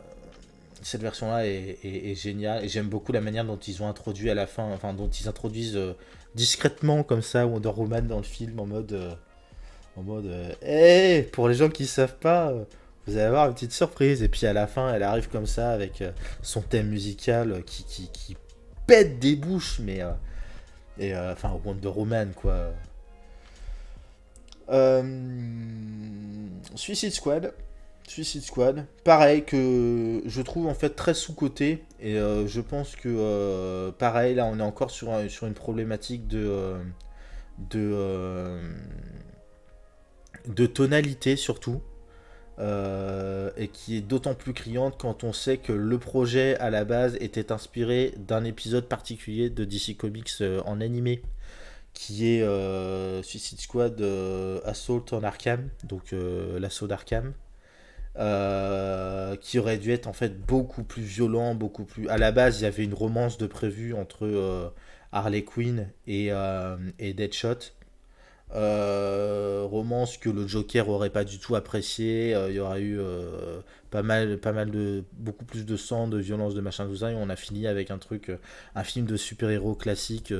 cette version-là est géniale et j'aime beaucoup la manière dont ils ont introduit à la fin, enfin dont ils introduisent discrètement comme ça Wonder Woman dans le film en mode hey, pour les gens qui savent pas, vous allez avoir une petite surprise. Et puis à la fin, elle arrive comme ça avec son thème musical qui pète des bouches, mais Et enfin, Wonder Woman, quoi. Euh, Suicide Squad. Suicide Squad. Pareil, que je trouve en fait très sous-coté. Et je pense que, pareil, là, on est encore sur une problématique de, euh, de tonalité, surtout. Et qui est d'autant plus criante quand on sait que le projet à la base était inspiré d'un épisode particulier de DC Comics en animé, qui est Suicide Squad Assault on Arkham, donc l'assaut d'Arkham, qui aurait dû être en fait beaucoup plus violent, beaucoup plus. À la base, il y avait une romance de prévue entre Harley Quinn et Deadshot. Romance que le Joker aurait pas du tout apprécié. Il y aurait eu pas mal de, beaucoup plus de sang, de violence, de machin, tout ça. Et on a fini avec un truc, un film de super-héros classique,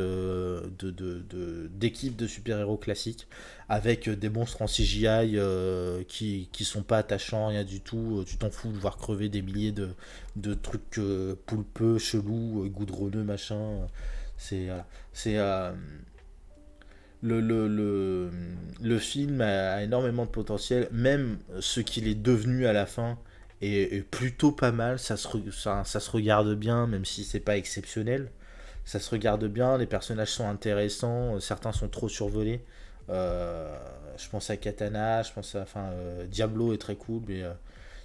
d'équipe de super-héros classique, avec des monstres en CGI qui sont pas attachants, rien du tout. Tu t'en fous de voir crever des milliers de trucs poulpeux, chelous, goudronneux, machin. C'est, voilà. C'est, le film a énormément de potentiel, même ce qu'il est devenu à la fin est plutôt pas mal, ça se regarde bien, même si c'est pas exceptionnel, ça se regarde bien, les personnages sont intéressants, certains sont trop survolés. Je pense à Katana, je pense à, enfin, Diablo est très cool, mais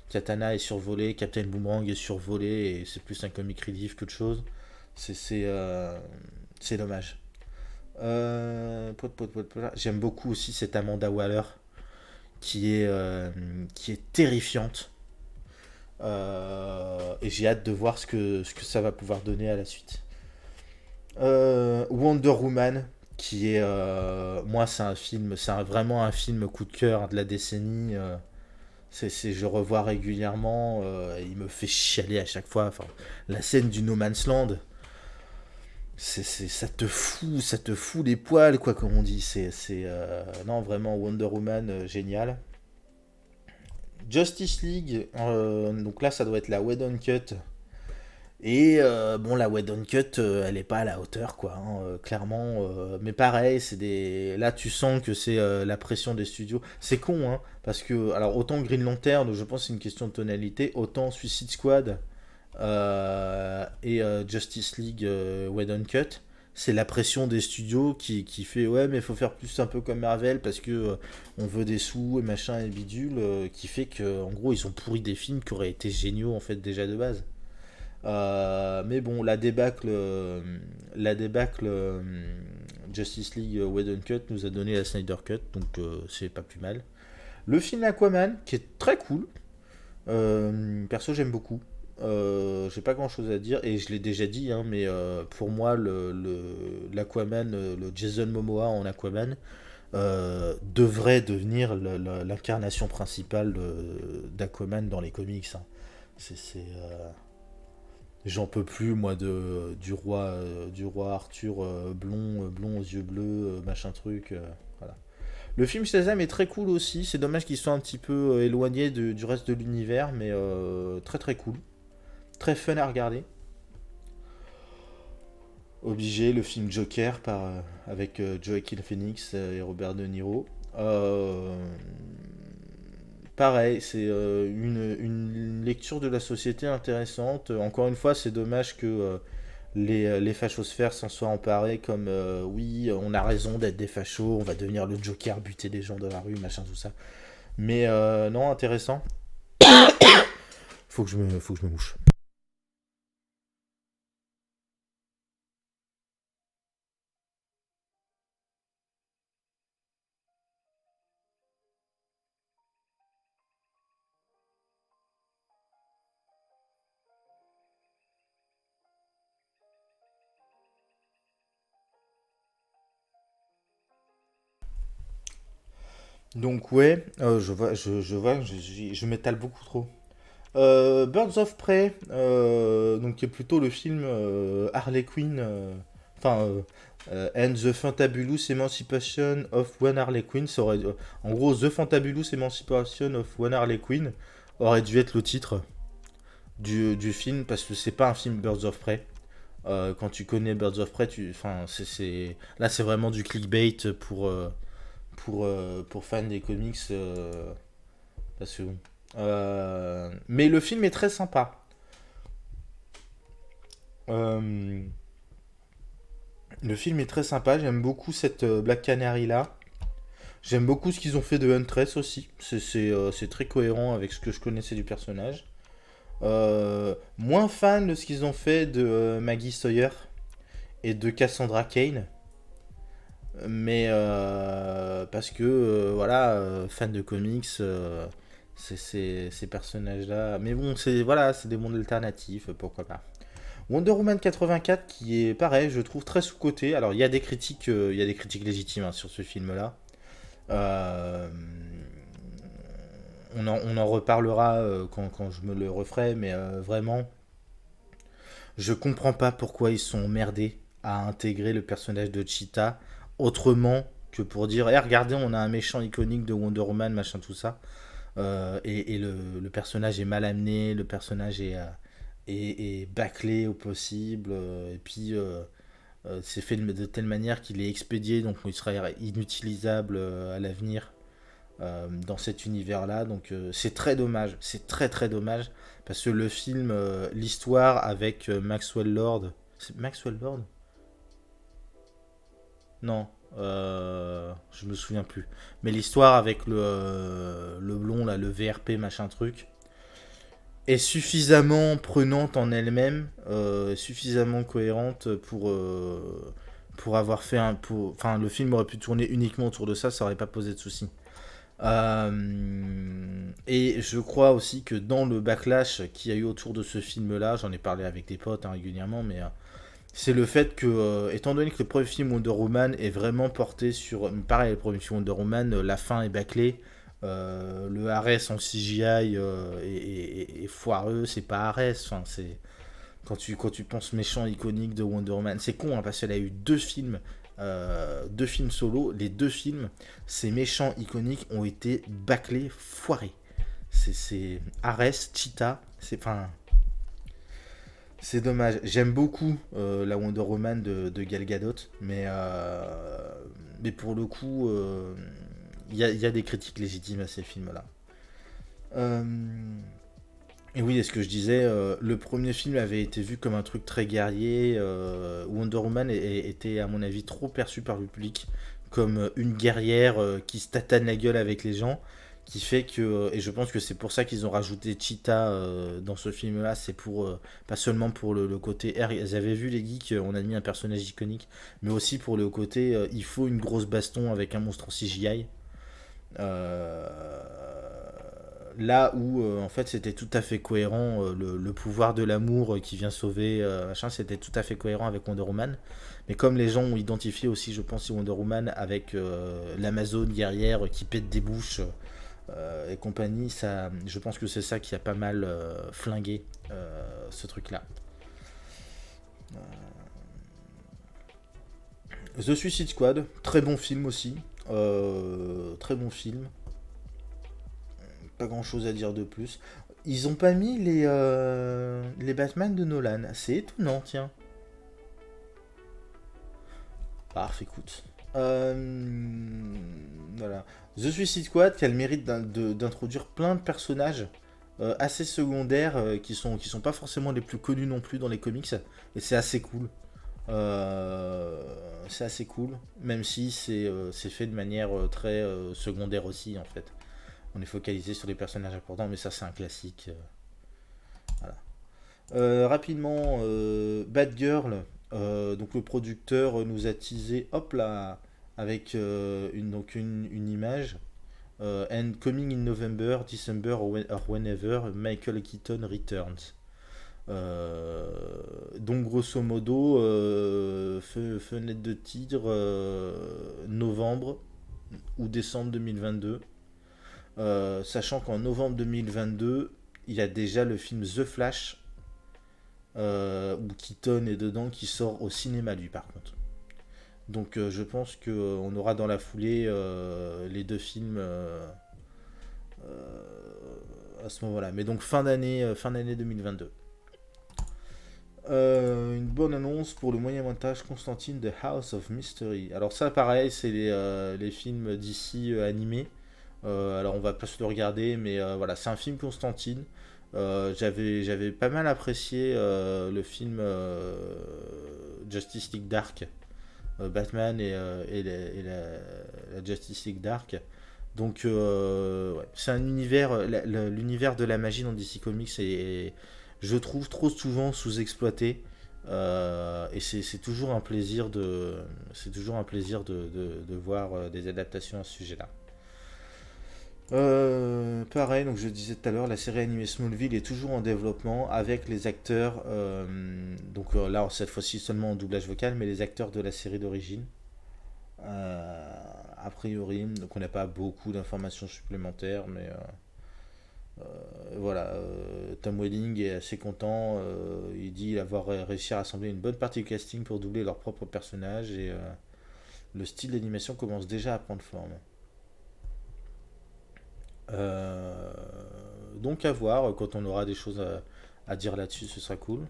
Katana est survolé, Captain Boomerang est survolé, et c'est plus un comic relief qu'autre chose. C'est dommage. J'aime beaucoup aussi cette Amanda Waller qui est terrifiante. Et j'ai hâte de voir ce que ça va pouvoir donner à la suite. Wonder Woman, qui est. Moi, c'est un film, vraiment un film coup de cœur de la décennie. Je revois régulièrement. Il me fait chialer à chaque fois. Enfin, la scène du No Man's Land. Ça te fout les poils, quoi, comme on dit. Non, vraiment, Wonder Woman, génial. Justice League, donc là, ça doit être la Whedon Cut. Et bon, la Whedon Cut, elle est pas à la hauteur, quoi, hein, clairement. Mais pareil, là, tu sens que c'est la pression des studios. C'est con, hein, parce que, alors, autant Green Lantern, je pense que c'est une question de tonalité, autant Suicide Squad, et Justice League Whedon Cut, c'est la pression des studios qui fait ouais mais il faut faire plus un peu comme Marvel parce que on veut des sous et machin et bidule, qui fait que en gros ils ont pourri des films qui auraient été géniaux en fait déjà de base. Mais bon, la débâcle Justice League Whedon Cut nous a donné la Snyder Cut, donc c'est pas plus mal. Le film Aquaman qui est très cool. Perso, j'aime beaucoup. J'ai pas grand chose à dire et je l'ai déjà dit, hein, mais pour moi, l'Aquaman, le Jason Momoa en Aquaman, devrait devenir l'incarnation principale d'Aquaman dans les comics, hein. J'en peux plus, moi, du roi Arthur blond aux yeux bleus, machin truc. Voilà. Le film Shazam est très cool aussi. C'est dommage qu'il soit un petit peu éloigné du reste de l'univers, mais très très cool. Très fun à regarder. Obligé, le film Joker avec Joaquin Phoenix et Robert De Niro. Pareil, c'est une lecture de la société intéressante. Encore une fois, c'est dommage que les fachosphères s'en soient emparés comme oui, on a raison d'être des fachos, on va devenir le Joker, buter des gens dans la rue, machin, tout ça. Mais non, intéressant. Faut que je me mouche. Donc ouais, je m'étale beaucoup trop. Birds of Prey, donc qui est plutôt le film Harley Quinn, enfin and the Fantabulous Emancipation of One Harley Quinn. En gros, The Fantabulous Emancipation of One Harley Quinn aurait dû être le titre du film parce que c'est pas un film Birds of Prey. Quand tu connais Birds of Prey, enfin, là c'est vraiment du clickbait pour fans des comics. Parce que bon. Mais le film est très sympa. Euh, le film est très sympa, j'aime beaucoup cette Black Canary là. J'aime beaucoup ce qu'ils ont fait de Huntress aussi. C'est très cohérent avec ce que je connaissais du personnage. Moins fan de ce qu'ils ont fait de Maggie Sawyer et de Cassandra Cain. Mais parce que, voilà, fan de comics, ces personnages-là. Mais bon, c'est des mondes alternatifs, pourquoi pas. Wonder Woman 84 qui est pareil, je trouve très sous-coté. Alors il y a des critiques légitimes hein, sur ce film-là. Euh, on en reparlera quand je me le referai, mais vraiment, je comprends pas pourquoi ils sont emmerdés à intégrer le personnage de Cheetah autrement que pour dire, eh, regardez, on a un méchant iconique de Wonder Woman, machin, tout ça. Et le personnage est mal amené, le personnage est bâclé au possible, et puis c'est fait de telle manière qu'il est expédié, donc il sera inutilisable à l'avenir dans cet univers-là. Donc c'est très dommage, c'est très très dommage, parce que le film, l'histoire avec Maxwell Lord, c'est Maxwell Lord. Non, je me souviens plus. Mais l'histoire avec le blond, là, le VRP machin truc, est suffisamment prenante en elle-même, suffisamment cohérente pour avoir fait un. Enfin, le film aurait pu tourner uniquement autour de ça, ça aurait pas posé de soucis. Et je crois aussi que dans le backlash qu'il y a eu autour de ce film-là, j'en ai parlé avec des potes hein, régulièrement, mais c'est le fait que, étant donné que le premier film Wonder Woman est vraiment porté sur. Pareil, le premier film Wonder Woman, la fin est bâclée. Le Ares en CGI est foireux, c'est pas Ares. Enfin, c'est, quand tu penses méchant iconique de Wonder Woman, c'est con hein, parce qu'elle a eu deux films solo. Les deux films, ces méchants iconiques ont été bâclés, foirés. C'est Ares, Cheetah, c'est dommage. J'aime beaucoup la Wonder Woman de Gal Gadot, mais pour le coup, y a des critiques légitimes à ces films-là. Euh, et oui, est ce que je disais, le premier film avait été vu comme un truc très guerrier. Wonder Woman était, à mon avis, trop perçu par le public comme une guerrière qui se tatane la gueule avec les gens, qui fait que, et je pense que c'est pour ça qu'ils ont rajouté Cheetah dans ce film-là, c'est pour, pas seulement pour le côté R, ils avaient vu les geeks, on a mis un personnage iconique, mais aussi pour le côté, il faut une grosse baston avec un monstre en CGI. Euh, Là où en fait c'était tout à fait cohérent, le pouvoir de l'amour qui vient sauver machin, c'était tout à fait cohérent avec Wonder Woman. Mais comme les gens ont identifié aussi, je pense, Wonder Woman avec l'Amazone guerrière qui pète des bouches et compagnie, ça, je pense que c'est ça qui a pas mal flingué ce truc-là. The Suicide Squad, très bon film aussi. Très bon film. Pas grand chose à dire de plus. Ils ont pas mis les Batman de Nolan. C'est étonnant, tiens. Parfait, écoute. Voilà. The Suicide Squad qui a le mérite d'introduire plein de personnages assez secondaires qui sont pas forcément les plus connus non plus dans les comics. Et c'est assez cool. Euh, c'est assez cool. Même si c'est fait de manière très secondaire aussi, en fait. On est focalisé sur les personnages importants, mais ça, c'est un classique. Voilà. Rapidement, Bad Girl, donc le producteur nous a teasé, hop là, avec une image. And coming in November, December or whenever, Michael Keaton returns. Donc grosso modo, fenêtre de tir novembre ou décembre 2022. Sachant qu'en novembre 2022, il y a déjà le film The Flash où Keaton est dedans qui sort au cinéma lui par contre. Donc je pense qu'on aura dans la foulée les deux films à ce moment-là. Mais donc fin d'année 2022. Une bande-annonce pour le moyen montage Constantine The House of Mystery. Alors ça pareil, c'est les films d'ici animés. Alors on va pas se le regarder, mais voilà, c'est un film Constantine. J'avais pas mal apprécié le film Justice League Dark, Batman et la Justice League Dark. Donc ouais, c'est un univers, l'univers de la magie dans DC Comics est, je trouve, trop souvent sous-exploité. Et c'est toujours un plaisir de voir des adaptations à ce sujet-là. Pareil, donc je disais tout à l'heure, la série animée Smallville est toujours en développement avec les acteurs, là cette fois-ci seulement en doublage vocal, mais les acteurs de la série d'origine. A priori, donc on n'a pas beaucoup d'informations supplémentaires, mais voilà, Tom Welling est assez content, il dit avoir réussi à rassembler une bonne partie du casting pour doubler leur propre personnage et le style d'animation commence déjà à prendre forme. Euh, donc à voir, quand on aura des choses à dire là-dessus, ce sera cool.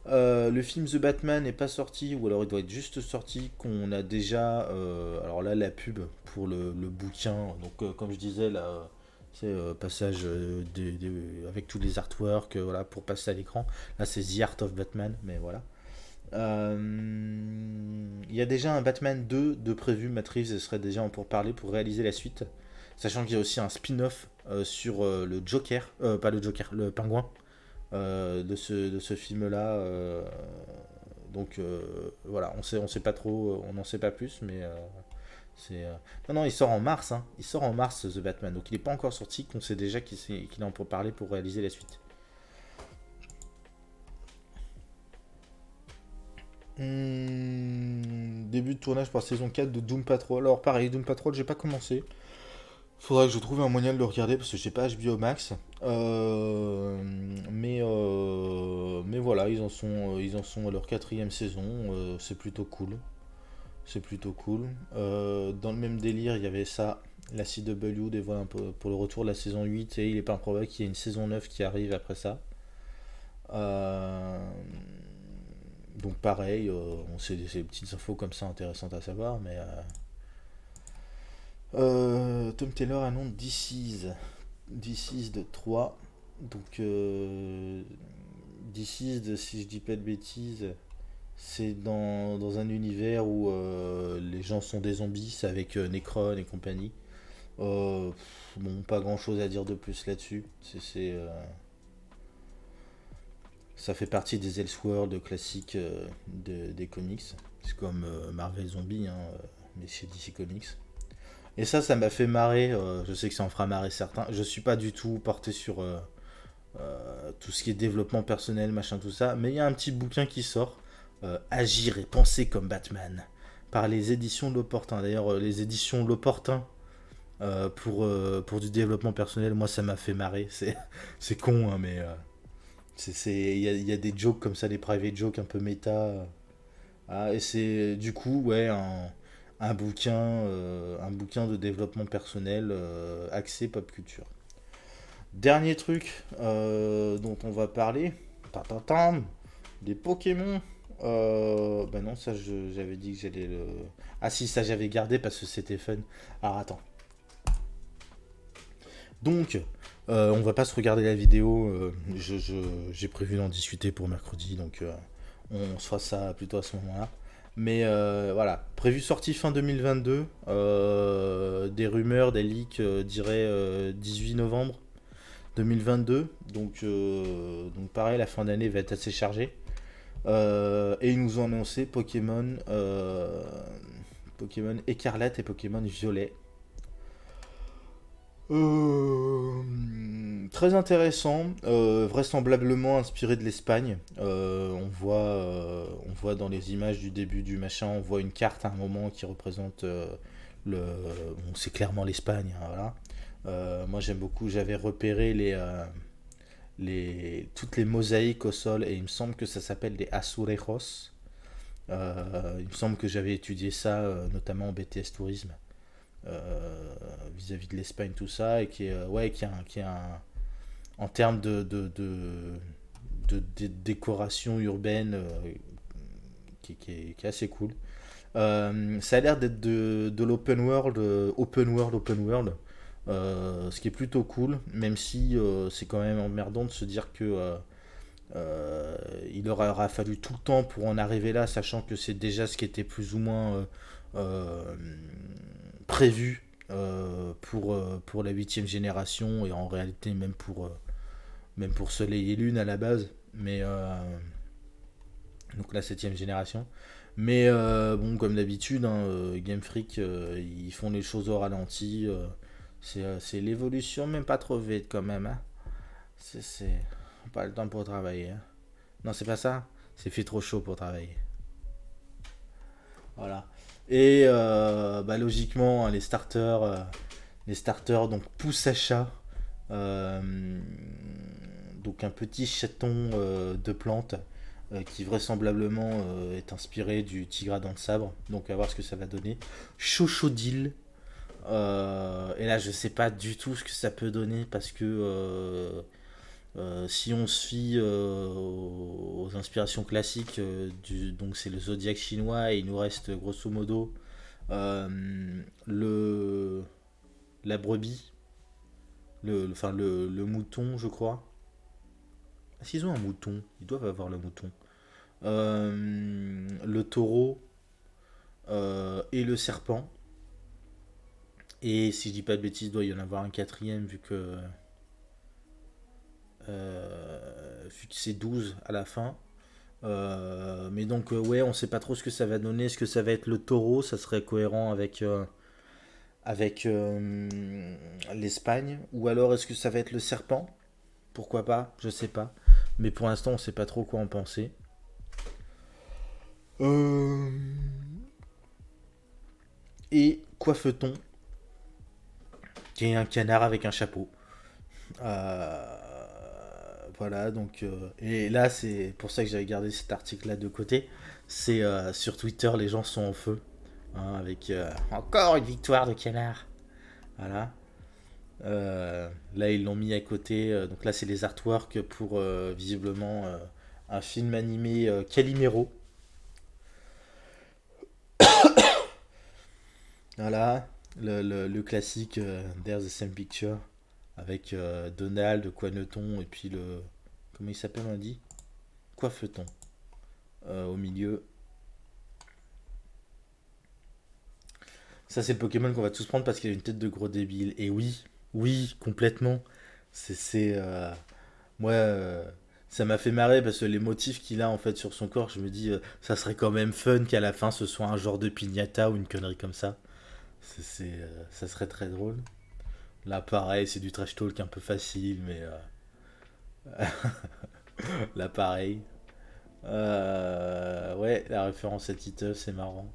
Le film The Batman n'est pas sorti, ou alors il doit être juste sorti, qu'on a déjà, alors là, la pub pour le bouquin. Donc, comme je disais, là, c'est passage avec tous les artworks, voilà, pour passer à l'écran. Là, c'est The Art of Batman, mais voilà. Il y a déjà un Batman 2 de prévu, Matt Reeves serait déjà en pourparlers pour réaliser la suite. Sachant qu'il y a aussi un spin-off sur le Joker, pas le Joker, le Pingouin de ce film-là. Donc voilà, on sait pas trop, on n'en sait pas plus, mais non, non, il sort en mars, hein. Il sort en mars, The Batman. Donc il n'est pas encore sorti, qu'on sait déjà qu'il en pour parler pour réaliser la suite. Début de tournage pour la saison 4 de Doom Patrol. Alors pareil, Doom Patrol, j'ai pas commencé. Faudrait que je trouve un moyen de le regarder parce que j'ai pas HBO Max. Mais voilà, ils en sont à leur quatrième saison. C'est plutôt cool. C'est plutôt cool. Dans le même délire, il y avait ça, la CW dévoile un peu pour le retour de la saison 8 et il est pas improbable qu'il y ait une saison 9 qui arrive après ça. Euh, donc pareil, on sait des petites infos comme ça intéressantes à savoir, mais Tom Taylor annonce DC's de 3. Donc DC's, si je dis pas de bêtises, c'est dans un univers où les gens sont des zombies, c'est avec Necron et compagnie. Bon, pas grand chose à dire de plus là-dessus. Ça fait partie des Elseworlds classiques des comics. C'est comme Marvel Zombie, hein, mais chez DC Comics. Et ça m'a fait marrer. Je sais que ça en fera marrer certains. Je suis pas du tout porté sur tout ce qui est développement personnel, machin, tout ça. Mais il y a un petit bouquin qui sort, Agir et penser comme Batman, par les éditions L'Opportun. D'ailleurs, les éditions L'Opportun pour du développement personnel, moi ça m'a fait marrer. C'est con, hein, mais il y a des jokes comme ça, des private jokes un peu méta. Et c'est du coup, ouais, un bouquin de développement personnel axé pop culture. Dernier truc dont on va parler, tatam, des Pokémon. Bah non, ça j'avais dit que j'allais le. Ah si, ça j'avais gardé parce que c'était fun. Alors attends. Donc, on va pas se regarder la vidéo. J'ai prévu d'en discuter pour mercredi, donc on se fera ça plutôt à ce moment-là. Mais voilà, prévu sortie fin 2022. Des rumeurs, des leaks diraient 18 novembre 2022. Donc pareil, la fin d'année va être assez chargée. Et ils nous ont annoncé Pokémon Écarlate et Pokémon Violet. Très intéressant, vraisemblablement inspiré de l'Espagne. On voit dans les images du début du machin, on voit une carte à un moment qui représente bon, c'est clairement l'Espagne, hein, voilà. Moi j'aime beaucoup, j'avais repéré toutes les mosaïques au sol et il me semble que ça s'appelle des azulejos. Il me semble que j'avais étudié ça notamment en BTS Tourisme vis-à-vis de l'Espagne, tout ça, et ouais, en termes de décoration urbaine, qui est assez cool. Ça a l'air d'être de l'open world, open world, ce qui est plutôt cool, même si c'est quand même emmerdant de se dire que il aura fallu tout le temps pour en arriver là, sachant que c'est déjà ce qui était plus ou moins euh, prévu pour la huitième génération, et en réalité même pour Soleil et Lune à la base, mais donc la septième génération. Mais bon, comme d'habitude, hein, Game Freak, ils font les choses au ralenti. C'est l'évolution, même pas trop vite quand même. Hein. C'est pas le temps pour travailler. Hein. Non, c'est pas ça. C'est fait trop chaud pour travailler. Voilà. Et bah, logiquement, hein, les starters donc poussent à chat. Euh, donc un petit chaton de plante qui vraisemblablement est inspiré du tigre à dents de sabre. Donc à voir ce que ça va donner. Chochodile. Et là, je sais pas du tout ce que ça peut donner parce que si on se fie aux inspirations classiques, donc c'est le zodiaque chinois, et il nous reste grosso modo le la brebis, enfin le mouton, je crois. Ah, s'ils ont un mouton, ils doivent avoir le mouton. Le taureau et le serpent. Et si je dis pas de bêtises, il doit y en avoir un quatrième vu que c'est 12 à la fin. Mais donc, ouais, on sait pas trop ce que ça va donner. Est-ce que ça va être le taureau? Ça serait cohérent avec l'Espagne. Ou alors est-ce que ça va être le serpent? Pourquoi pas? Je sais pas. Mais pour l'instant, on sait pas trop quoi en penser. Euh, Et coiffe-t-on? Qui est un canard avec un chapeau. Euh, Voilà, donc. Et là, c'est pour ça que j'avais gardé cet article-là de côté. C'est sur Twitter, les gens sont en feu. Hein, avec encore une victoire de canard. Voilà. Là, ils l'ont mis à côté. Donc là, c'est les artworks pour visiblement un film animé Calimero. Voilà. Le classique There's the Same Picture. Avec Donald, Quaneton, et puis le. Comment il s'appelle, on a dit? Coiffeton. Au milieu. Ça, c'est le Pokémon qu'on va tous prendre parce qu'il a une tête de gros débile. Et oui, oui, complètement. Moi, ça m'a fait marrer parce que les motifs qu'il a en fait sur son corps, je me dis, ça serait quand même fun qu'à la fin ce soit un genre de piñata ou une connerie comme ça. Ça serait très drôle. Là, pareil, c'est du trash talk un peu facile, mais là, pareil. Ouais, la référence à Titeuf, c'est marrant.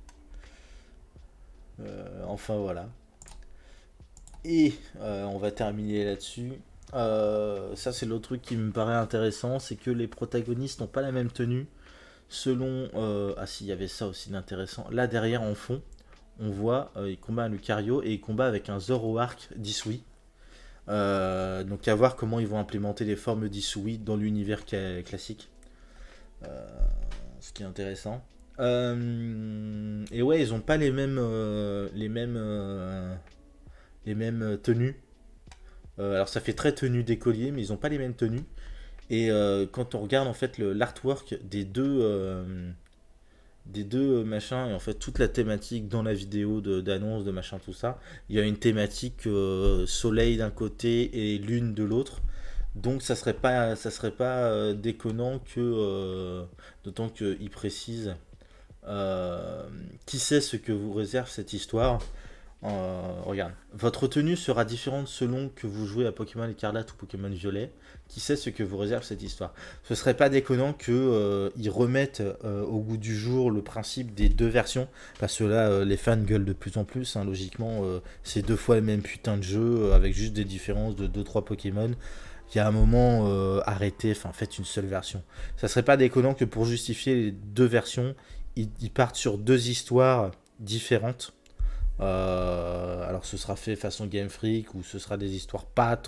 Enfin, voilà. Et on va terminer là-dessus. Ça, c'est l'autre truc qui me paraît intéressant, c'est que les protagonistes n'ont pas la même tenue selon. Ah, si, il y avait ça aussi d'intéressant. Là, derrière, en fond, on voit il combat un Lucario et il combat avec un Zoroark d'Isui. Donc, à voir comment ils vont implémenter les formes d'Isui dans l'univers classique. Euh, Ce qui est intéressant. Et ouais, ils ont pas les mêmes tenues. Alors ça fait très tenue d'écolier, mais ils ont pas les mêmes tenues. Et quand on regarde en fait l'artwork des deux machins, et en fait toute la thématique dans la vidéo d'annonce de machin tout ça, il y a une thématique soleil d'un côté et lune de l'autre. Donc ça serait pas déconnant que d'autant qu'il précise qui sait ce que vous réserve cette histoire. Regarde, votre tenue sera différente selon que vous jouez à Pokémon Écarlate ou Pokémon Violet. Qui sait ce que vous réserve cette histoire? Ce serait pas déconnant que ils remettent au goût du jour le principe des deux versions, parce que là, les fans gueulent de plus en plus. Hein, logiquement, c'est deux fois le même putain de jeu avec juste des différences de deux trois Pokémon. Il y a un moment, arrêtez, enfin faites une seule version. Ça serait pas déconnant que pour justifier les deux versions, ils partent sur deux histoires différentes. Alors ce sera fait façon Game Freak, ou ce sera des histoires pas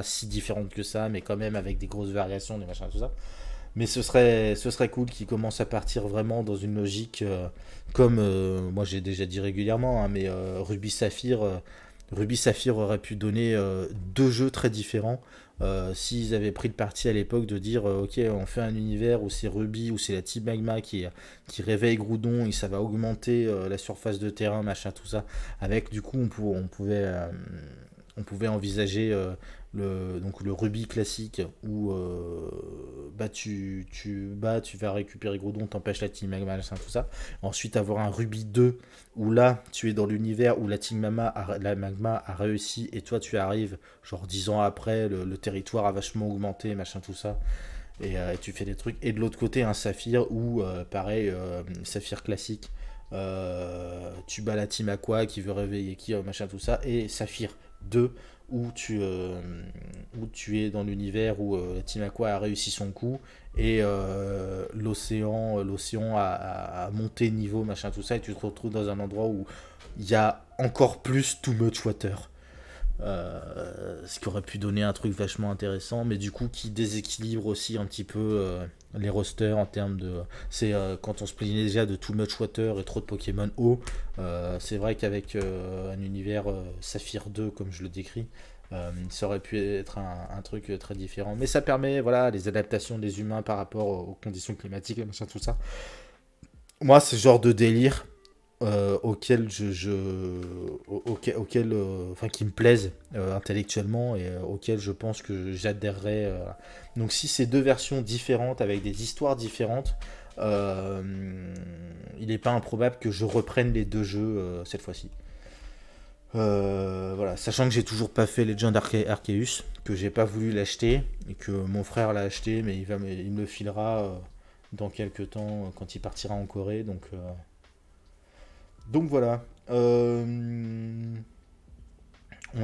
si différentes que ça, mais quand même avec des grosses variations, des machins, tout ça. Mais ce serait cool qu'ils commencent à partir vraiment dans une logique comme moi j'ai déjà dit régulièrement, hein, mais Ruby Saphir aurait pu donner deux jeux très différents s'ils avaient pris le parti à l'époque de dire ok, on fait un univers où c'est Ruby, où c'est la Team Magma qui réveille Groudon et ça va augmenter la surface de terrain, machin, tout ça. Avec du coup, on pouvait envisager donc le Ruby classique où bah, tu vas récupérer Groudon, t'empêches la Team Magma, machin, tout ça. Ensuite, avoir un Ruby 2 où là, tu es dans l'univers où la Magma a réussi et toi, tu arrives, genre 10 ans après, le territoire a vachement augmenté, machin, tout ça. Et tu fais des trucs. Et de l'autre côté, un Saphir où, pareil, Saphir classique. Tu bats la team Aqua qui veut réveiller qui machin tout ça et Saphir 2 où tu es dans l'univers où la team Aqua a réussi son coup et l'océan a monté niveau machin tout ça et tu te retrouves dans un endroit où il y a encore plus too much water. Ce qui aurait pu donner un truc vachement intéressant, mais du coup qui déséquilibre aussi un petit peu les rosters en termes de. C'est quand on se plaignait déjà de too much water et trop de Pokémon eau, c'est vrai qu'avec un univers Saphir 2 comme je le décris, ça aurait pu être un truc très différent. Mais ça permet voilà les adaptations des humains par rapport aux conditions climatiques, machin, tout ça. Moi, c'est ce genre de délire auquel enfin, qui me plaisent intellectuellement et auquel je pense que j'adhérerais. Donc, si c'est deux versions différentes avec des histoires différentes, euh, il n'est pas improbable que je reprenne les deux jeux cette fois-ci. Voilà, sachant que j'ai toujours pas fait Legend Arceus, que j'ai pas voulu l'acheter et que mon frère l'a acheté, mais il me le filera dans quelques temps quand il partira en Corée. Donc voilà. On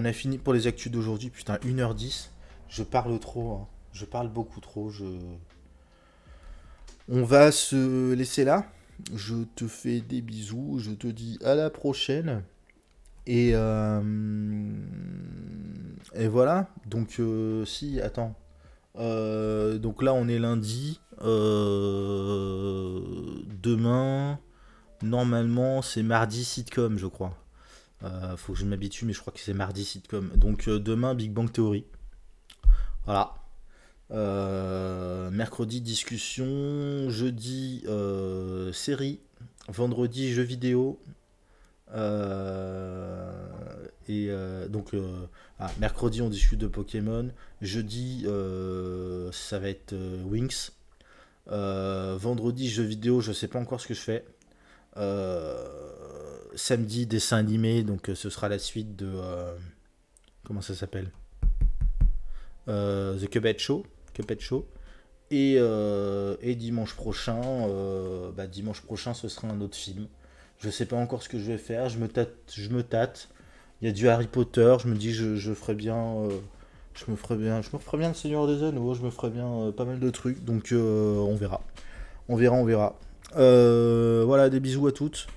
a fini pour les actus d'aujourd'hui. Putain, 1h10. Je parle trop, hein. Je parle beaucoup trop. On va se laisser là. Je te fais des bisous. Je te dis à la prochaine. Et, et voilà. Donc, si, attends. Donc là, on est lundi. Demain, normalement, c'est mardi sitcom, je crois. Faut que je m'habitue, mais je crois que c'est mardi sitcom. Donc demain, Big Bang Theory. Voilà. Mercredi, discussion. Jeudi, série. Vendredi, jeux vidéo. Mercredi, on discute de Pokémon. Jeudi, ça va être Wings. Vendredi, jeux vidéo, je sais pas encore ce que je fais. Euh, Samedi, dessin animé, donc ce sera la suite de. Comment ça s'appelle The Cuphead Show. Cuphead Show. Et dimanche prochain, ce sera un autre film. Je sais pas encore ce que je vais faire. Je me tâte. Il y a du Harry Potter. Je me dis, je ferais bien. Je me ferais bien le Seigneur des Anneaux. Je me ferais bien pas mal de trucs. Donc, on verra. On verra. Voilà, des bisous à toutes.